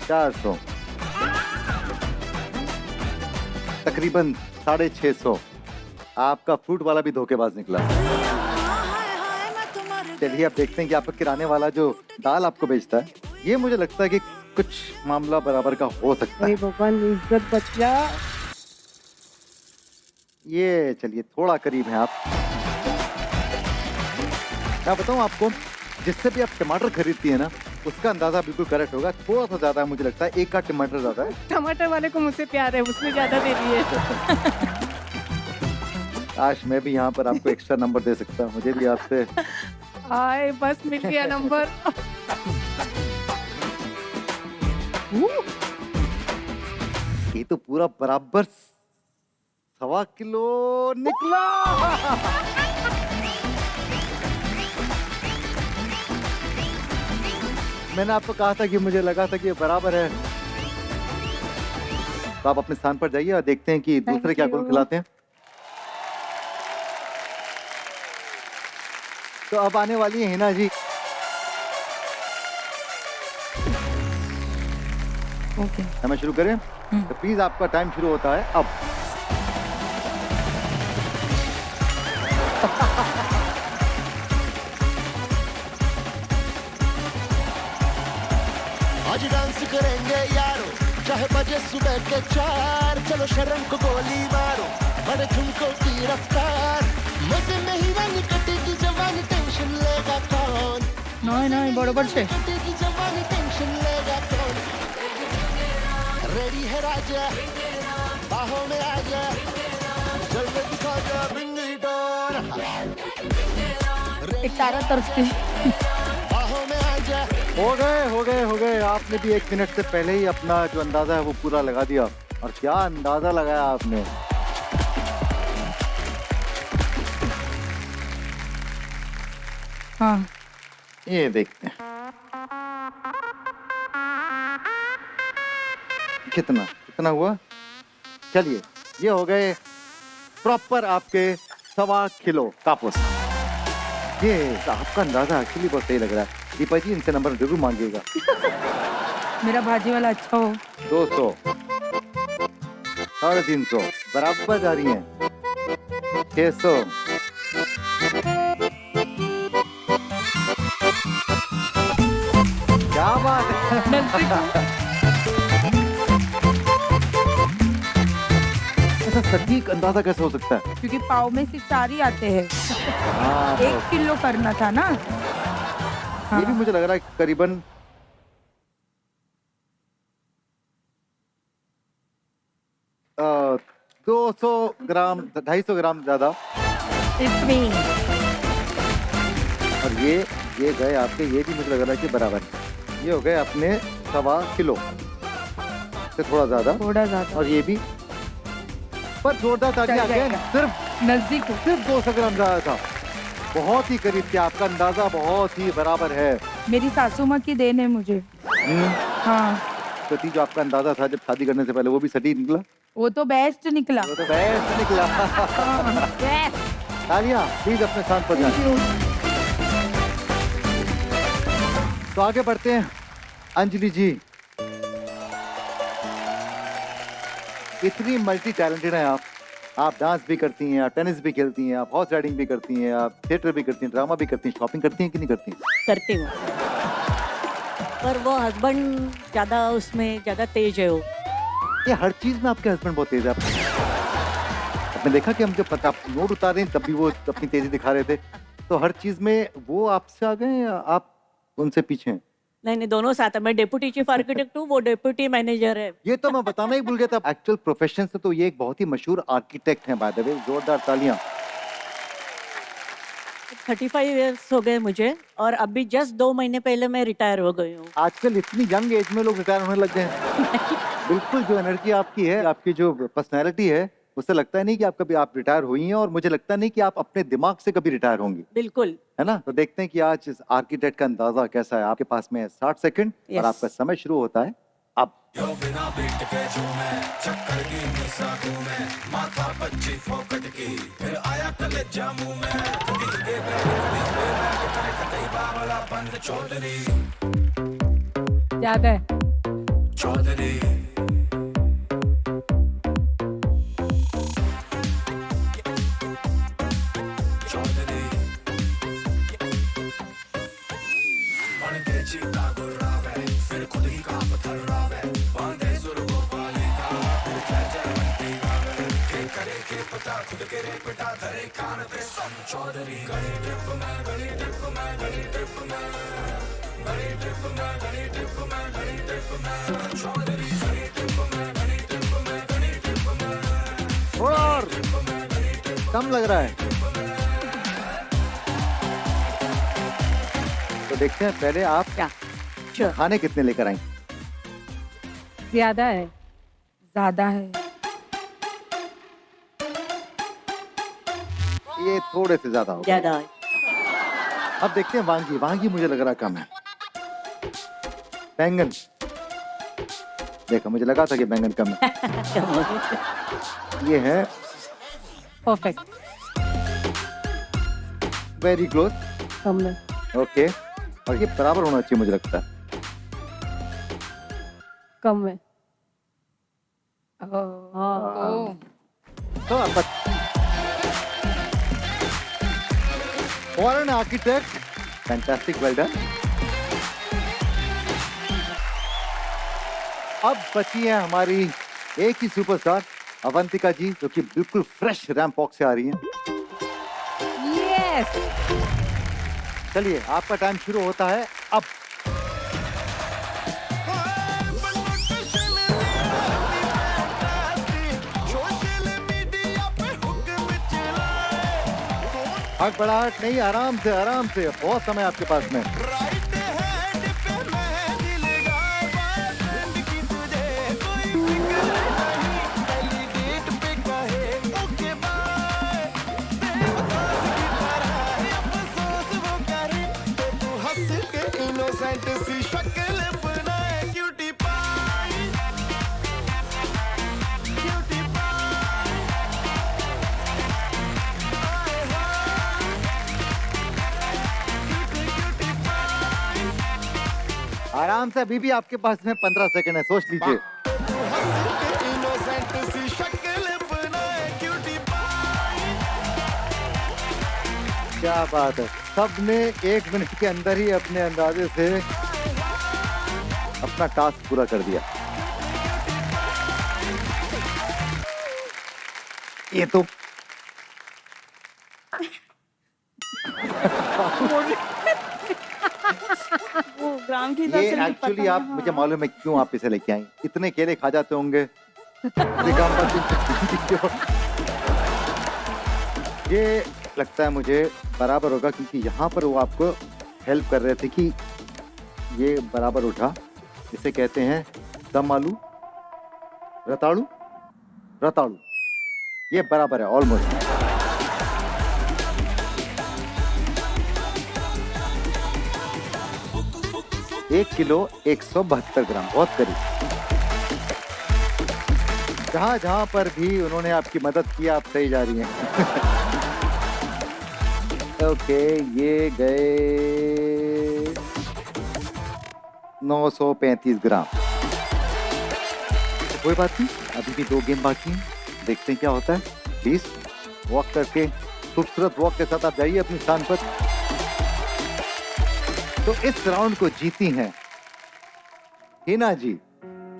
[SPEAKER 2] 400, तकरीबन 650। आपका फ्रूट वाला भी धोखेबाज निकला। चलिए अब देखते हैं कि आपका किराने वाला जो दाल आपको बेचता है, ये मुझे लगता है कि कुछ मामला बराबर का हो सकता है।
[SPEAKER 3] अरे भगवान, इज्जत बच जा।
[SPEAKER 2] ये चलिए थोड़ा करीब हैं आप। मैं बताऊं आपको, जिससे भी आप टमाटर खरीदती है ना, उसका अंदाजा बिल्कुल करेक्ट होगा। थोड़ा सा ज्यादा है मुझे लगता है, एक का टमाटर ज्यादा है।
[SPEAKER 3] टमाटर वाले को मुझसे प्यार है, उसने ज्यादा दे दिए।
[SPEAKER 2] आज मैं भी यहाँ पर आपको एक्स्ट्रा नंबर दे सकता हूँ, मुझे भी आपसे।
[SPEAKER 3] आए बस मिल गया नंबर।
[SPEAKER 2] ये तो पूरा बराबर 1.25 किलो निकला। मैंने आपको कहा था कि मुझे लगा था कि ये बराबर है। तो आप अपने स्थान पर जाइए और देखते हैं कि दूसरे क्या गुल खिलाते हैं। तो अब आने वाली है हिना जी।
[SPEAKER 5] ओके।
[SPEAKER 2] समय शुरू करें? तो प्लीज आपका टाइम शुरू होता है अब।
[SPEAKER 8] आज डांस करेंगे यारो, चाहे बजे सुबह के 4। चलो शर्म को गोली मारो, बड़े झुमकों की रफ्तार। मजे में ही रंग कटेगी जवानी, टेंशन लेगा कौन?
[SPEAKER 5] नहीं नहीं बरोबर छे।
[SPEAKER 8] कटेगी जवानी, टेंशन लेगा कौन? रेडी है राजा, बाहों में आजा, जलवे दिखा जा, bring it on।
[SPEAKER 5] एक तारा तरफती।
[SPEAKER 8] बाहों में आजा।
[SPEAKER 2] हो गए। आपने भी 1 मिनट से पहले ही अपना जो अंदाजा है वो पूरा लगा दिया। और क्या अंदाजा लगाया आपने।
[SPEAKER 5] हाँ।
[SPEAKER 2] ये देखते हैं कितना हुआ। चलिए, ये हो गए प्रॉपर आपके 1.25 किलो कापूस। ये आपका अंदाजा एक्चुअली बहुत सही लग रहा है। दीपा जी, इनसे नंबर जरूर मांगिएगा।
[SPEAKER 5] मेरा भाजी वाला अच्छा हो।
[SPEAKER 2] 200, 350 बराबर जा रही हैं। 600, क्या बात है। ऐसा सटीक अंदाजा कैसे हो सकता है?
[SPEAKER 5] क्योंकि पाव में सिर्फ 4 ही आते हैं।
[SPEAKER 2] हाँ,
[SPEAKER 5] 1 किलो करना था ना।
[SPEAKER 2] ये भी मुझे लग रहा है करीबन 200 ग्राम, 250 ग्राम ज्यादा।
[SPEAKER 5] It's me.
[SPEAKER 2] और ये गए आपके, ये भी मुझे लग रहा है कि बराबर है। ये हो गए अपने 1.25 किलो से थोड़ा ज्यादा,
[SPEAKER 5] थोड़ा ज्यादा
[SPEAKER 2] और ये भी, पर जोरदार तालियां
[SPEAKER 5] चल
[SPEAKER 2] अगेन,
[SPEAKER 5] जाएगा।
[SPEAKER 2] सिर्फ
[SPEAKER 5] नजदीक हो।
[SPEAKER 2] 200 ग्राम ज्यादा था, बहुत ही करीब थे, आपका अंदाजा बहुत ही बराबर है।
[SPEAKER 5] मेरी सासू माँ की देन है मुझे। हाँ,
[SPEAKER 2] सती जो आपका अंदाजा था जब शादी करने से पहले, वो भी सटी निकला,
[SPEAKER 5] वो तो बेस्ट निकला।
[SPEAKER 2] वो तो बेस्ट निकला।
[SPEAKER 5] Yes,
[SPEAKER 2] तालियां प्लीज अपने स्थान पर
[SPEAKER 5] thank
[SPEAKER 2] जाएं।
[SPEAKER 5] you।
[SPEAKER 2] तो आगे बढ़ते हैं, अंजलि जी इतनी मल्टी टैलेंटेड हैं आप डांस भी करती हैं, आप टेनिस भी खेलती हैं, आप हॉर्स राइडिंग भी करती हैं, आप थिएटर भी करती हैं, ड्रामा भी करती हैं, शॉपिंग करती हैं कि नहीं करती?
[SPEAKER 6] करती हूँ, पर वो हस्बैंड ज्यादा तेज है वो।
[SPEAKER 2] ये हर चीज में आपके हस्बैंड बहुत तेज है। आपने देखा कि हम जब पता नोट उतार रहे हैं तब भी वो अपनी तेजी दिखा रहे थे, तो हर चीज में वो आपसे आगे हैं या आप उनसे पीछे हैं?
[SPEAKER 6] नहीं, दोनों साथ है। मैं डेप्यूटी चीफ आर्किटेक्ट हूँ, वो डेप्यूटी मैनेजर है।
[SPEAKER 2] ये तो मैं बताना ही भूल गया था, एक्चुअल प्रोफेशन से तो ये एक बहुत ही मशहूर आर्किटेक्ट हैं, बाय द वे, जोरदार तालियां।
[SPEAKER 6] 35 इयर्स हो गए मुझे, और अभी जस्ट 2 महीने पहले मैं रिटायर हो गई हूँ।
[SPEAKER 2] आजकल इतनी यंग एज में लोग रिटायर होने लग गए हैं। बिल्कुल, जो एनर्जी आपकी है, आपकी जो पर्सनैलिटी है, उससे लगता है नहीं कि आप रिटायर हुई हैं, और मुझे लगता नहीं कि आप अपने दिमाग से कभी रिटायर होंगी,
[SPEAKER 6] बिल्कुल।
[SPEAKER 2] है ना? तो देखते हैं कि आज इस आर्किटेक्ट का अंदाजा कैसा है। आपके पास में 60 सेकंड
[SPEAKER 6] Yes.
[SPEAKER 2] और आपका समय शुरू होता है अब।
[SPEAKER 5] ज्यादा है।
[SPEAKER 2] थोड़ा और कम लग रहा है, तो देखते हैं पहले आप
[SPEAKER 6] क्या? Sure.
[SPEAKER 2] खाने कितने लेकर आई?
[SPEAKER 3] ज्यादा है।
[SPEAKER 5] ज्यादा है।
[SPEAKER 2] ये थोड़े से ज्यादा हो गए।
[SPEAKER 6] ज्यादा है।
[SPEAKER 2] अब देखते हैं वांगी मुझे लग रहा कम है। बैंगन, देखा, मुझे लगा था कि बैंगन कम है। ये है
[SPEAKER 3] परफेक्ट।
[SPEAKER 2] वेरी क्लोज,
[SPEAKER 3] कम है।
[SPEAKER 2] ओके, और ये बराबर होना चाहिए मुझे लगता है।
[SPEAKER 3] कम है।
[SPEAKER 5] ओह,
[SPEAKER 2] तो आप foreign architect, fantastic, well done. अब बची है हमारी एक ही सुपरस्टार अवंतिका जी, जो कि बिल्कुल फ्रेश रैंप वॉक से आ रही हैं।
[SPEAKER 3] यस।
[SPEAKER 2] चलिए, आपका टाइम शुरू होता है अब। हड़बड़ाहट नहीं, आराम से, बहुत समय आपके पास में। आराम से, अभी भी आपके पास में 15 सेकंड है, सोच लीजिए। क्या बात है, सबने 1 मिनट के अंदर ही अपने अंदाजे से अपना टास्क पूरा कर दिया। ये तो
[SPEAKER 4] वो ग्राम के हिसाब
[SPEAKER 2] ये
[SPEAKER 4] से नहीं
[SPEAKER 2] एक्चुअली
[SPEAKER 4] पता,
[SPEAKER 2] आप,
[SPEAKER 4] हाँ।
[SPEAKER 2] मुझे मालूम है क्यों आप इसे लेके आई। इतने केले खा जाते होंगे। ये लगता है मुझे बराबर होगा, क्योंकि यहाँ पर वो आपको हेल्प कर रहे थे कि ये बराबर उठा। इसे कहते हैं दम आलू, रताड़ू, रताड़ू। ये बराबर है ऑलमोस्ट। एक किलो 172 ग्राम, बहुत करीब। जहां जहां पर भी उन्होंने आपकी मदद की, आप सही जा रही हैं। ओके, ये गए 935 ग्राम। तो कोई बात नहीं, अभी भी 2 गेम बाकी हैं, देखते हैं क्या होता है। प्लीज वॉक करके, खूबसूरत वॉक के साथ आप जाइए अपनी स्थान पर। तो इस राउंड को जीती हैं हिना जी।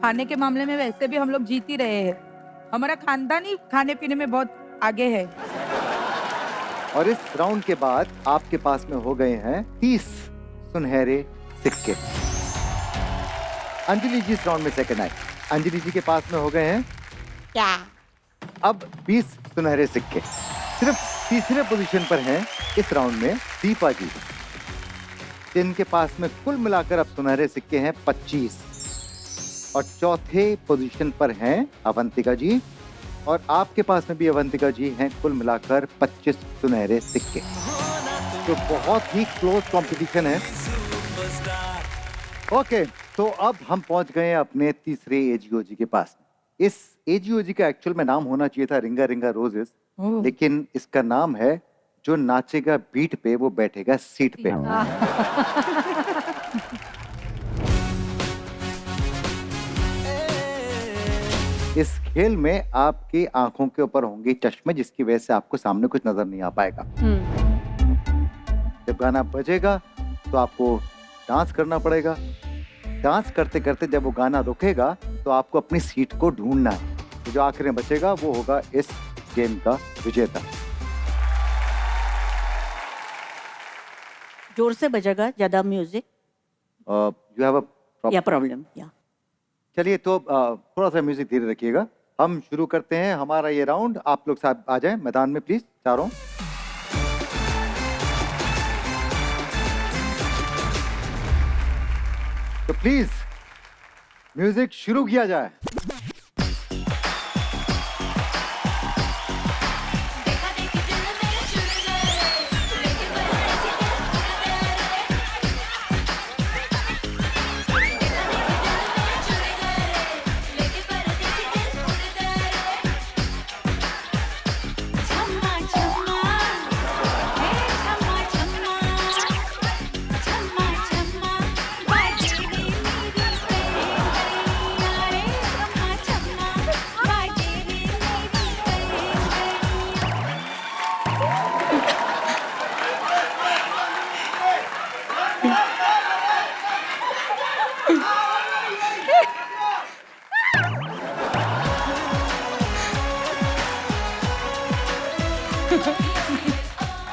[SPEAKER 5] खाने के मामले में वैसे भी हम लोग जीत ही रहे हैं। हमारा खानदान ही खाने पीने में बहुत आगे है।
[SPEAKER 2] और इस राउंड के बाद आपके पास में हो गए हैं 30 सुनहरे सिक्के। अंजलि जी इस राउंड में सेकंड आए। अंजलि जी के पास में हो गए हैं
[SPEAKER 6] क्या?
[SPEAKER 2] अब 20 सुनहरे सिक्के। सिर्फ तीसरे पोजीशन पर हैं इस राउंड में दीपा जी, जिनके पास में कुल मिलाकर अब सुनहरे सिक्के हैं 25। और चौथे पोजीशन पर हैं अवंतिका जी, और आपके पास में भी अवंतिका जी हैं, कुल मिलाकर 25 सुनहरे सिक्के। तो बहुत ही क्लोज कंपटीशन है। ओके, तो अब हम पहुंच गए हैं अपने तीसरे एजीओजी के पास। इस एजीओजी का एक्चुअल में नाम होना चाहिए था रिंगा रिंगा रोजेस, लेकिन इसका नाम है जो नाचेगा बीट पे वो बैठेगा सीट पे। इस खेल में आपकी आंखों के ऊपर होंगे चश्मे, जिसकी वजह से आपको सामने कुछ नजर नहीं आ पाएगा। जब गाना बजेगा तो आपको डांस करना पड़ेगा। डांस करते करते जब वो गाना रुकेगा तो आपको अपनी सीट को ढूंढना है। तो जो आखिर में बचेगा वो होगा इस गेम का विजेता।
[SPEAKER 6] जोर से बजेगा ज्यादा म्यूजिक
[SPEAKER 2] यू हैव अ
[SPEAKER 6] या प्रॉब्लम या?
[SPEAKER 2] चलिए, तो थोड़ा सा म्यूजिक धीरे रखिएगा। हम शुरू करते हैं हमारा ये राउंड। आप लोग साथ आ जाएं मैदान में प्लीज, चारों। तो प्लीज म्यूजिक शुरू किया जाए।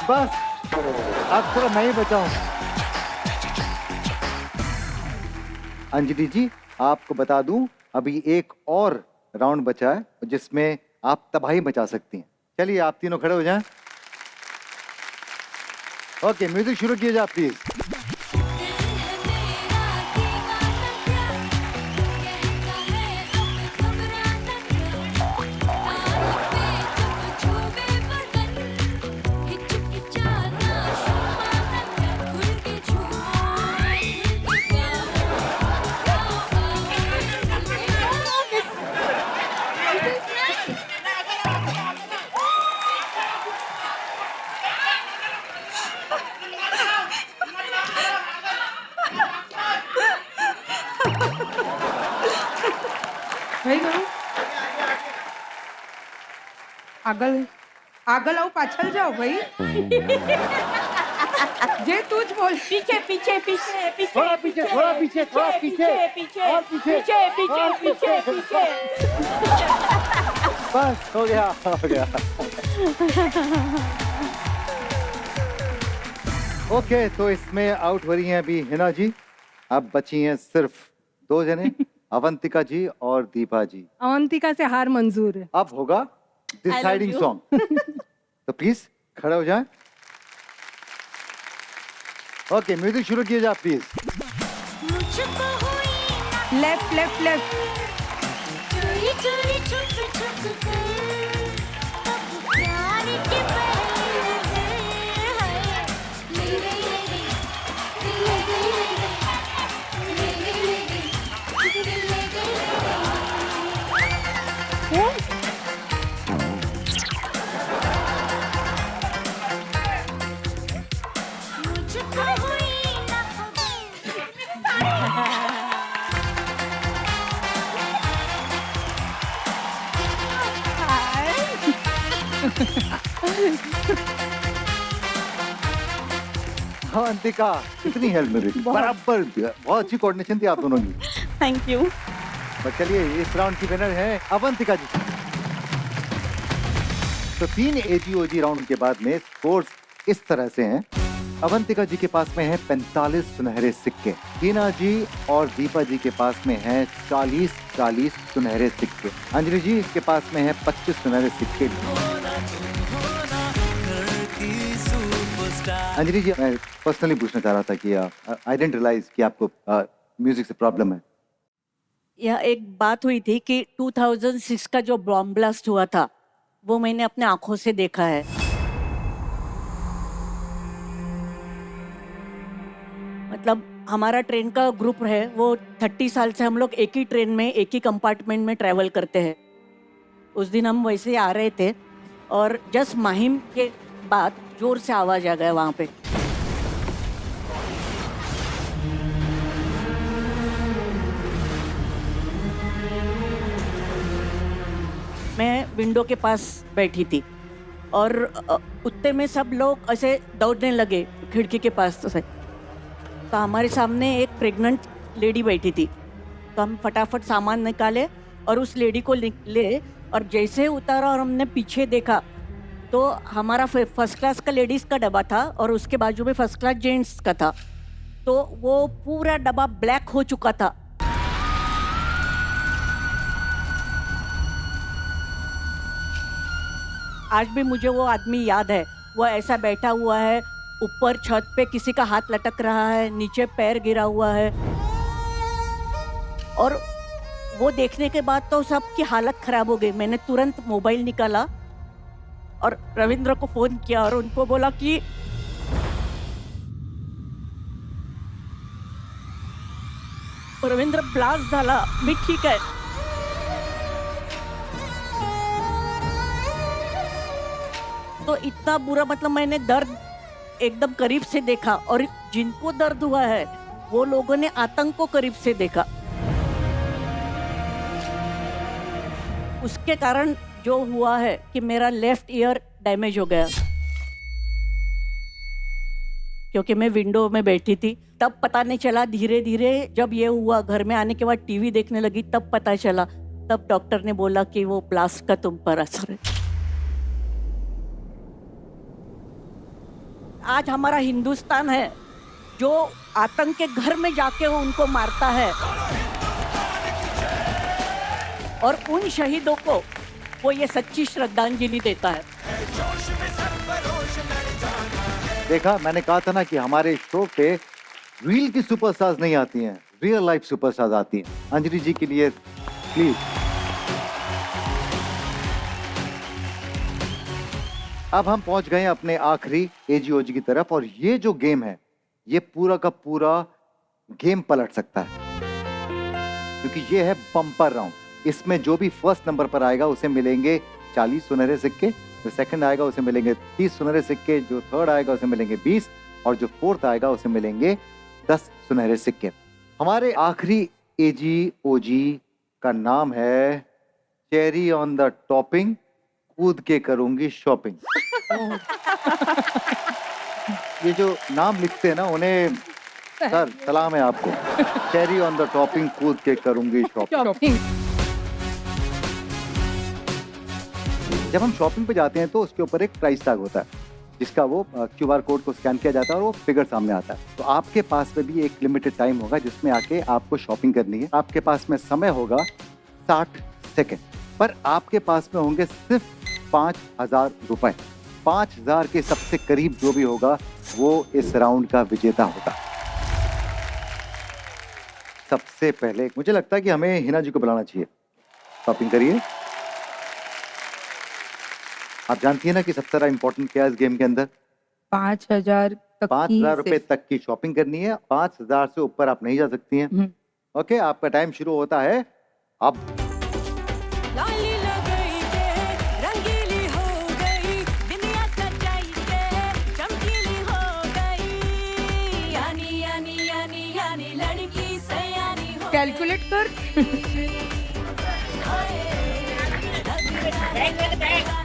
[SPEAKER 2] बस अब थोड़ा मैं ही बचाऊं। अंजलि जी, आपको बता दूं अभी एक और राउंड बचा है जिसमें आप तबाही मचा सकती हैं। चलिए, आप तीनों खड़े हो जाएं। ओके, म्यूजिक शुरू किया जाए प्लीज।
[SPEAKER 5] भाई करो આગળ આગળ આવો, પાછળ જાઓ ભાઈ। જે તું જ બોલ।
[SPEAKER 6] पीछे पीछे पीछे पीछे
[SPEAKER 2] थोड़ा पीछे, थोड़ा पीछे, थोड़ा पीछे,
[SPEAKER 6] पीछे
[SPEAKER 2] और पीछे,
[SPEAKER 6] पीछे पीछे पीछे पीछे।
[SPEAKER 2] बस हो गया, हो गया। ओके, तो इसमें आउट हो रही हैं अभी हिना जी। अब बची हैं सिर्फ 2 जने, अवंतिका जी और दीपा जी।
[SPEAKER 3] अवंतिका से हार मंजूर है।
[SPEAKER 2] अब होगा डिसाइडिंग
[SPEAKER 6] you.
[SPEAKER 2] सॉन्ग। तो प्लीज खड़े हो जाएं। ओके, म्यूजिक शुरू किए जाए प्लीज।
[SPEAKER 5] Left left left.
[SPEAKER 9] चोरी चोरी छुप छुप कर अब प्यार के पहले नजर है ले गई ले गई ले गई ले गई ले गई ले गई मुझको हुई ना
[SPEAKER 2] अवंतिका, कितनी हेल्प मिल रही, बराबर बहुत अच्छी कोऑर्डिनेशन थी आप दोनों की।
[SPEAKER 4] Thank you.
[SPEAKER 2] पर चलिए, इस राउंड की विनर है अवंतिका जी। तो 3 एजीओजी राउंड के बाद में स्कोर्स इस तरह से हैं। अवंतिका जी के पास में है 45 सुनहरे सिक्के, टीना जी और दीपा जी के पास में है 40 सुनहरे सिक्के, अंजलि जी के पास में है 25 सुनहरे सिक्के। अंजलि जी, मैं पर्सनली पूछना चाह रहा था कि आई डिडंट रियलाइज कि आपको म्यूजिक से प्रॉब्लम है।
[SPEAKER 6] यह एक बात हुई थी कि 2006 का जो बॉम्ब ब्लास्ट हुआ था वो मैंने अपने आंखों से देखा है। मतलब हमारा ट्रेन का ग्रुप है, वो 30 साल से हम लोग एक ही ट्रेन में एक ही कंपार्टमेंट में ट्रैवल करते हैं। उस दिन हम वैसे ही आ रहे थे और जस्ट माहिम के बाद जोर से आवाज आ गया वहां पे। मैं विंडो के पास बैठी थी और उतने में सब लोग ऐसे दौड़ने लगे खिड़की के पास से। तो हमारे सामने एक प्रेग्नेंट लेडी बैठी थी, तो हम फटाफट सामान निकाले और उस लेडी को ले और जैसे उतारा और हमने पीछे देखा तो हमारा फर्स्ट क्लास का लेडीज का डब्बा था और उसके बाजू में फर्स्ट क्लास जेंट्स का था। तो वो पूरा डब्बा ब्लैक हो चुका था। आज भी मुझे वो आदमी याद है। वो ऐसा बैठा हुआ है, ऊपर छत पे किसी का हाथ लटक रहा है, नीचे पैर गिरा हुआ है। और वो देखने के बाद तो सबकी हालत खराब हो गई। मैंने तुरंत मोबाइल निकाला और रविंद्र को फोन किया और उनको बोला कि रविंद्र ब्लास्ट झाला, मी ठीक आहे। तो इतना बुरा, मतलब मैंने दर्द एकदम करीब से देखा और जिनको दर्द हुआ है वो लोगों ने आतंक को करीब से देखा। उसके कारण जो हुआ है कि मेरा लेफ्ट ईयर डैमेज हो गया, क्योंकि मैं विंडो में बैठी थी। तब पता नहीं चला, धीरे धीरे जब ये हुआ, घर में आने के बाद टीवी देखने लगी, तब पता चला। तब डॉक्टर ने बोला कि वो ब्लास्ट का तुम पर असर है। आज हमारा हिंदुस्तान है जो आतंक के घर में जाके उनको मारता है और उन शहीदों को वो ये सच्ची श्रद्धांजलि देता है।
[SPEAKER 2] देखा, मैंने कहा था ना कि हमारे शो पे रील की सुपरस्टार्स नहीं आती हैं, रियल लाइफ सुपरस्टार्स आती हैं। अंजलि जी के लिए प्लीज। अब हम पहुंच गए अपने आखिरी एजीओजी की तरफ और ये जो गेम है ये पूरा का पूरा गेम पलट सकता है, क्योंकि ये है बम्पर राउंड। इसमें जो भी फर्स्ट नंबर पर आएगा उसे मिलेंगे 40 सुनहरे सिक्के, जो सेकंड आएगा उसे मिलेंगे 30 सुनहरे सिक्के, जो थर्ड आएगा उसे मिलेंगे 20 और जो फोर्थ आएगा उसे मिलेंगे 10 सुनहरे सिक्के। हमारे आखिरी एजीओजी का नाम है चेरी ऑन द टॉपिंग, कूद के करूंगी शॉपिंग। ये जो नाम लिखते हैं ना उन्हें सर सलाम है आपको। चेरी ऑन द टॉपिंग, कूद के करूंगी शॉपिंग। जब हम शॉपिंग पे जाते हैं तो उसके ऊपर एक प्राइस टैग होता है जिसका वो क्यूआर कोड को स्कैन किया जाता है और वो फिगर सामने आता है। तो आपके पास में भी एक लिमिटेड टाइम होगा जिसमें आके आपको शॉपिंग करनी है। आपके पास में समय होगा 60 सेकेंड, पर आपके पास में होंगे सिर्फ 5,000 रुपए। 5000 के सबसे करीब जो भी होगा वो इस राउंड का विजेता होगा। सबसे पहले मुझे लगता है कि हमें हिना जी को बुलाना चाहिए। शॉपिंग करिए। आप जानती है ना कि सबसे ज्यादा इंपॉर्टेंट क्या है इस गेम के अंदर?
[SPEAKER 5] 5000 तक की
[SPEAKER 2] 5000 रुपए
[SPEAKER 5] सिर्फ।
[SPEAKER 2] तक की शॉपिंग करनी है। 5000 से ऊपर आप नहीं जा सकती हैं। ओके, आपका टाइम शुरू होता है अब।
[SPEAKER 9] लाली लगाई के रंगीली हो गई दुनिया सजाई के चमकीली हो गई यानी यानी यानी यानी लड़की सयानी हो
[SPEAKER 5] कैलकुलेट कर।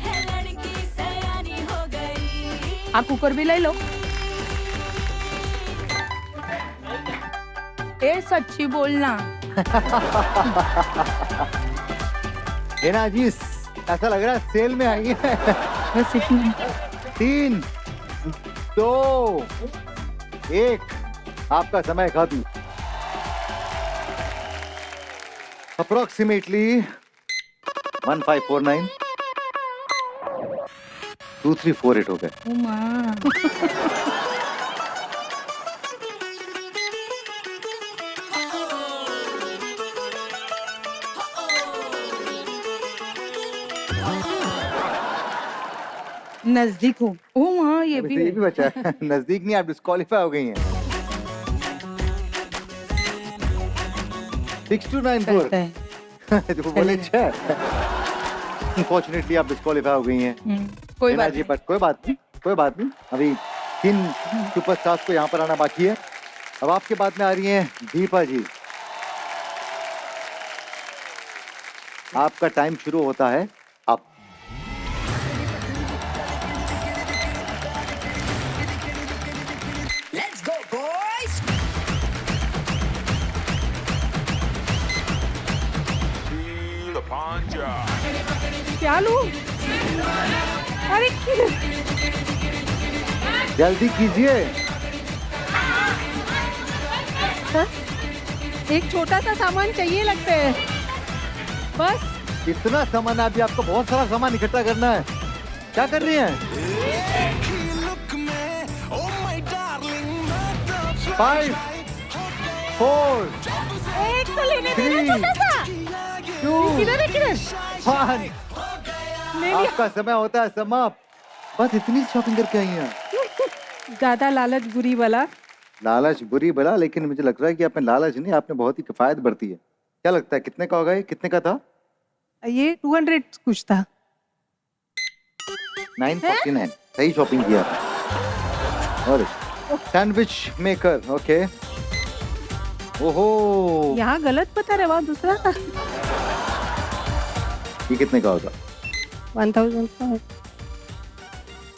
[SPEAKER 9] है लड़की सयानी हो गई।
[SPEAKER 5] आप कुकर भी ले लो। ए सच्ची बोलना।
[SPEAKER 2] हिना जी ऐसा लग रहा है सेल में आई है।
[SPEAKER 5] बस इतना।
[SPEAKER 2] 3, 2, 1 आपका समय खत्म। अप्रोक्सीमेटली 1549 2348 हो गए।
[SPEAKER 5] ओ माँ। नजदीक हो। ओ माँ, ये
[SPEAKER 2] अभी
[SPEAKER 5] भी
[SPEAKER 2] तो ये
[SPEAKER 5] है।
[SPEAKER 2] भी बचा है। नजदीक नहीं, आप डिस्क्वालीफाई हो गई हैं। 6294
[SPEAKER 5] करता है।
[SPEAKER 2] जो बोले अच्छा। अनफॉर्चुनेटली आप डिस्क्वालीफाई हो गई हैं।
[SPEAKER 5] कोई
[SPEAKER 2] हिना
[SPEAKER 5] बात
[SPEAKER 2] जी,
[SPEAKER 5] नहीं।
[SPEAKER 2] बट कोई बात नहीं, कोई बात नहीं। अभी 3 सुपरस्टार्स को यहाँ पर आना बाकी है। अब आपके बाद में आ रही हैं दीपा जी। आपका टाइम शुरू होता है अब।
[SPEAKER 1] Let's go, boys!
[SPEAKER 3] क्या लूं? अरे किधर?
[SPEAKER 2] जल्दी कीजिए।
[SPEAKER 3] हाँ? एक छोटा सा सामान चाहिए लगता है। बस
[SPEAKER 2] इतना सामान? अभी आपको बहुत सारा सामान इकट्ठा करना है। क्या कर रही हैं? 5, 4,
[SPEAKER 3] एक तो लेने दे ना
[SPEAKER 2] 3,
[SPEAKER 3] छोटा सा।
[SPEAKER 2] 2,
[SPEAKER 3] किधर है किधर?
[SPEAKER 2] 1
[SPEAKER 3] ले लिया।
[SPEAKER 2] आपका समय होता है समाप्त। बस इतनी शॉपिंग करके आई हैं।
[SPEAKER 3] ज्यादा लालच बुरी वाला।
[SPEAKER 2] लालच बुरी बला, लेकिन मुझे लग रहा है कि आपने लालच नहीं, आपने बहुत ही किफायत बरती है। क्या लगता है कितने का होगा ये? कितने का था?
[SPEAKER 3] ये 200 कुछ था।
[SPEAKER 2] 949। सही शॉपिंग किया आपने। और सैंडविच मेकर, ओके। ओहो,
[SPEAKER 3] यहाँ गलत पता रहा, वहाँ दूसरा था।
[SPEAKER 2] ये कितने का होगा?
[SPEAKER 3] 1000 का।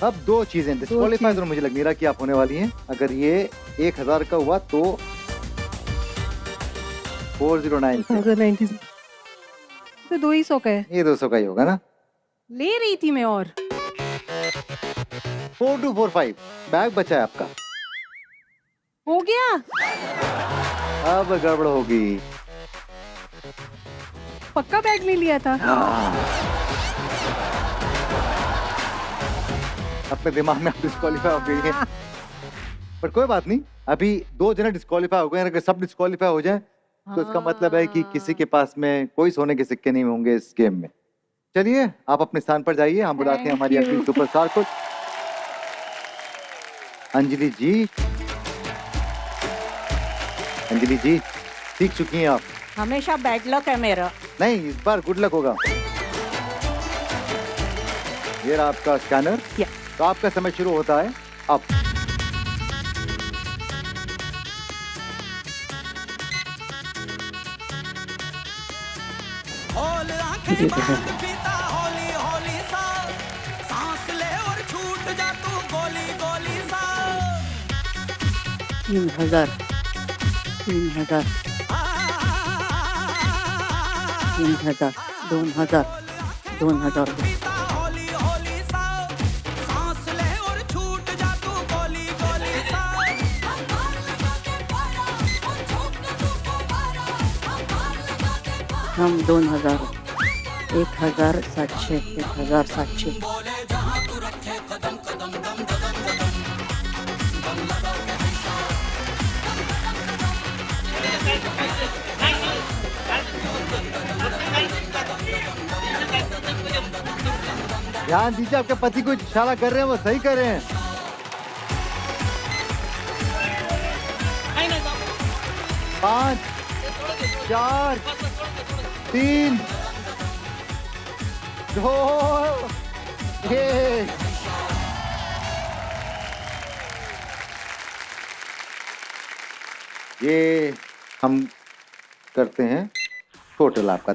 [SPEAKER 2] अब 2 चीजें डिस्क्वालीफाई
[SPEAKER 3] चीज़।
[SPEAKER 2] तो मुझे लग नहीं रहा कि आप होने वाली हैं। अगर ये 1000 का हुआ तो 409 से।
[SPEAKER 3] 1090 तो 200 का है।
[SPEAKER 2] ये 200 का ही होगा ना?
[SPEAKER 3] ले रही थी मैं और
[SPEAKER 2] 4245 बैग बचा है आपका।
[SPEAKER 3] हो गया।
[SPEAKER 2] अब गड़बड़ होगी।
[SPEAKER 3] पक्का बैग ले लिया था।
[SPEAKER 2] अपने दिमाग में आप डिस्क्वालीफाई हो गई है। पर कोई बात नहीं, अभी 2 जने डिस्क्वालीफाई हो गए हैं। अगर सब डिस्क्वालीफाई हो जाए तो इसका मतलब है कि किसी के पास में कोई सोने के सिक्के नहीं होंगे इस गेम में। चलिए आप अपने स्थान पर जाइए। हम बुलाते हैं हमारी अगली सुपरस्टार को। अंजलि जी, अंजलि जी सीख चुकी हैं आप।
[SPEAKER 6] हमेशा बैड लक है मेरा।
[SPEAKER 2] नहीं, इस बार गुड लक होगा। ये रहा आपका स्कैनर।
[SPEAKER 6] या।
[SPEAKER 2] तो आपका समय शुरू होता है अब।
[SPEAKER 6] जी, जी। 3000 3000 3000 2000 2000 हम 2000 1700 1700
[SPEAKER 2] ध्यान दीजिए, आपके पति को इशारा कर रहे हैं, वो सही कर रहे हैं। 5 4 3 2 1। ये हम करते हैं टोटल आपका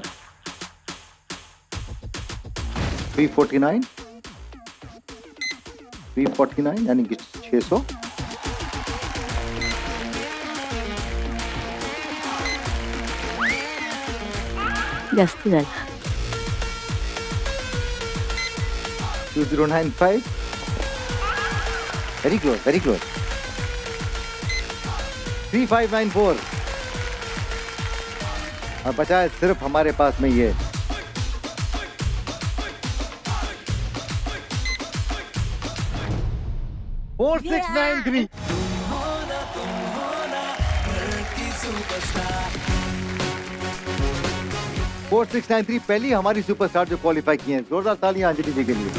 [SPEAKER 2] 349 यानी कि 600।
[SPEAKER 6] जास्ती झालं
[SPEAKER 2] 2095। Very close, very close. 3594 और बचा है सिर्फ हमारे पास में ये 4693। फोर 693 पहली हमारी सुपरस्टार जो क्वालिफाई की हैं। जोरदार तालियां अंजलि जी के लिए।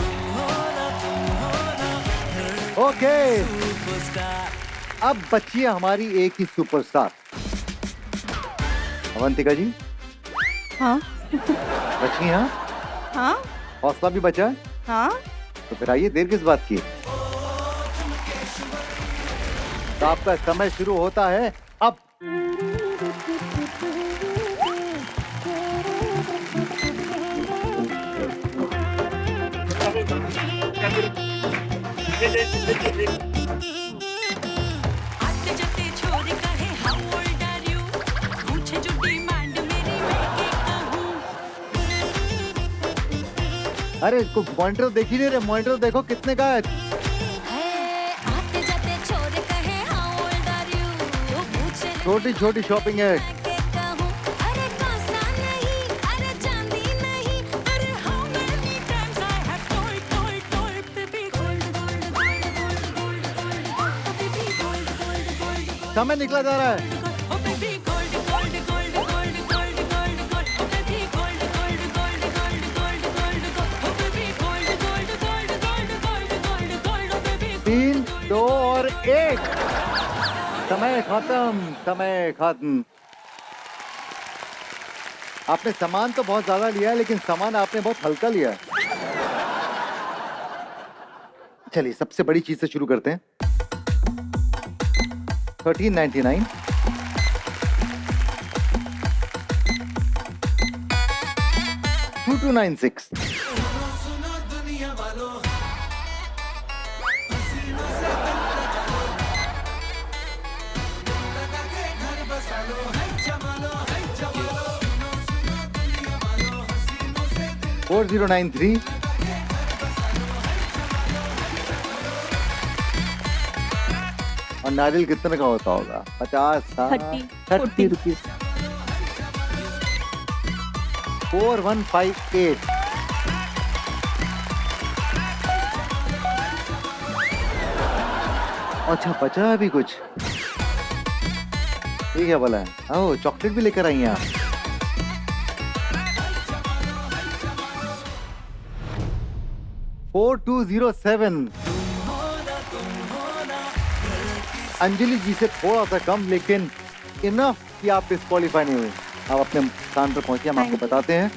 [SPEAKER 2] ओके, अब बची है हमारी एक ही सुपरस्टार, अवंतिका जी।
[SPEAKER 4] हाँ
[SPEAKER 2] बची हैं?
[SPEAKER 4] हाँ
[SPEAKER 2] हौसला भी बचा है,
[SPEAKER 4] हाँ।
[SPEAKER 2] तो फिर आइए, देर किस बात की है? तो आपका समय शुरू होता है अब।
[SPEAKER 9] आते जाते छोरी कहे हाउ ओल्ड आर यू, पूछे जो डिमांड मेरी मैं के कहूँ।
[SPEAKER 2] अरे मॉनिटर देख ही नहीं रहे, मॉनिटर देखो कितने का है।
[SPEAKER 9] आते जाते छोरी कहे हाउ ओल्ड आर यू, पूछे
[SPEAKER 2] छोटी छोटी शॉपिंग है।
[SPEAKER 9] मैं के कहूँ। अरे कौसा नहीं, अरे चांदी नहीं, अरे how many times I have told baby gold gold gold gold gold gold baby gold gold gold
[SPEAKER 2] समय निकला जा रहा है।
[SPEAKER 9] ओ baby gold gold gold gold gold gold gold ओ baby gold gold gold gold gold gold ओ baby gold gold gold gold gold gold gold ओ बेबी
[SPEAKER 2] 3 2 और 1। समय खत्म, समय खत्म। आपने सामान तो बहुत ज्यादा लिया है, लेकिन सामान आपने बहुत हल्का लिया है। चलिए सबसे बड़ी चीज से शुरू करते हैं। 1399 2296 4093 और नारियल कितने का होता होगा? 50 30 रुपीज। 4158 अच्छा बचा है अभी कुछ। ये क्या बोला है? ओह चॉकलेट भी लेकर आई हैं आप। फोर 207 अंजलि जी से थोड़ा सा कम, लेकिन इनफ कि आप डिस्क्वालीफाई नहीं हुए। आप अपने स्थान पर पहुंचे, हम आपको बताते हैं।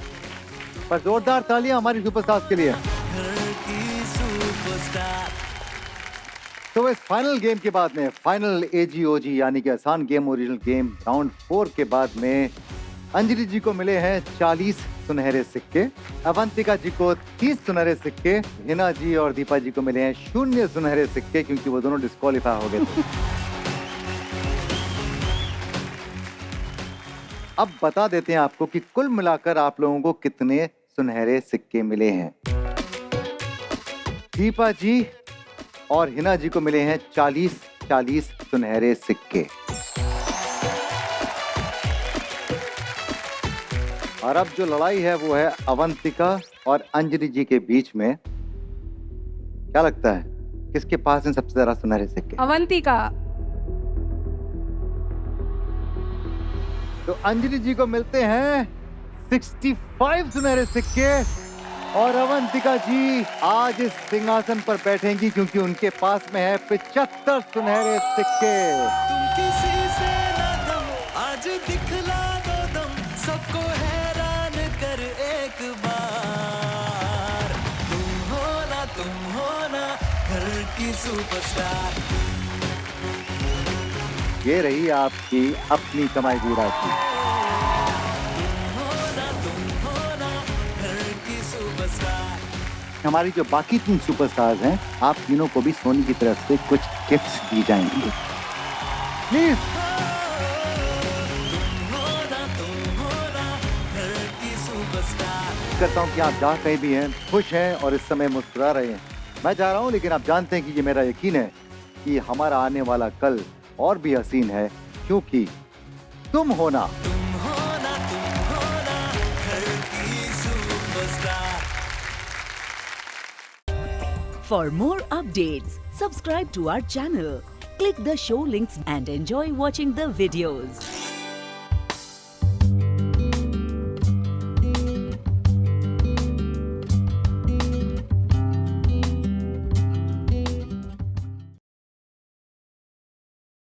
[SPEAKER 2] पर जोरदार तालियां हमारी सुपरस्टार्स के लिए। तो इस फाइनल गेम के बाद में, फाइनल AGOG यानी कि आसान गेम ओरिजिनल गेम राउंड 4 के बाद में अंजलि जी को मिले हैं 40 सुनहरे सिक्के, अवंतिका जी को 30 सुनहरे सिक्के, हिना जी और दीपा जी को मिले हैं 0 सुनहरे सिक्के, क्योंकि वो दोनों डिस्क्वालीफाई हो गए थे। अब बता देते हैं आपको कि कुल मिलाकर आप लोगों को कितने सुनहरे सिक्के मिले हैं। दीपा जी और हिना जी को मिले हैं 40 सुनहरे सिक्के। और अब जो लड़ाई है वो है अवंतिका और अंजलि जी के बीच में। क्या लगता है किसके पास हैं सबसे ज्यादा सुनहरे सिक्के?
[SPEAKER 3] अवंतिका।
[SPEAKER 2] तो अंजलि जी को मिलते हैं 65 सुनहरे सिक्के और अवंतिका जी आज इस सिंहासन पर बैठेंगी क्योंकि उनके पास में है 75 सुनहरे सिक्के।
[SPEAKER 1] तुम किसी से ना दम आज दिखला दो दम सबको हैरान कर एक बार। तुम हो ना घर की सुपरस्टार।
[SPEAKER 2] ये रही आपकी अपनी कमाई की राशि।
[SPEAKER 1] तुम हो ना घर की सुपरस्टार।
[SPEAKER 2] हमारी जो बाकी 3 सुपरस्टार्स हैं, आप तीनों को भी सोनी की तरफ से कुछ गिफ्ट्स दी जाएंगी। प्लीज।
[SPEAKER 1] तुम हो ना घर की सुपरस्टार।
[SPEAKER 2] करता हूँ कि आप जहाँ कहीं भी हैं, खुश हैं और इस समय मुस्कुरा रहे हैं। मैं जा रहा हूँ, लेकिन आप जानते हैं कि ये मेरा यकीन है कि हमारा आने वाला कल और भी हसीन है, क्योंकि तुम हो ना
[SPEAKER 1] घर की superstar.
[SPEAKER 10] For more updates, subscribe to our channel, click the show links and enjoy watching the videos.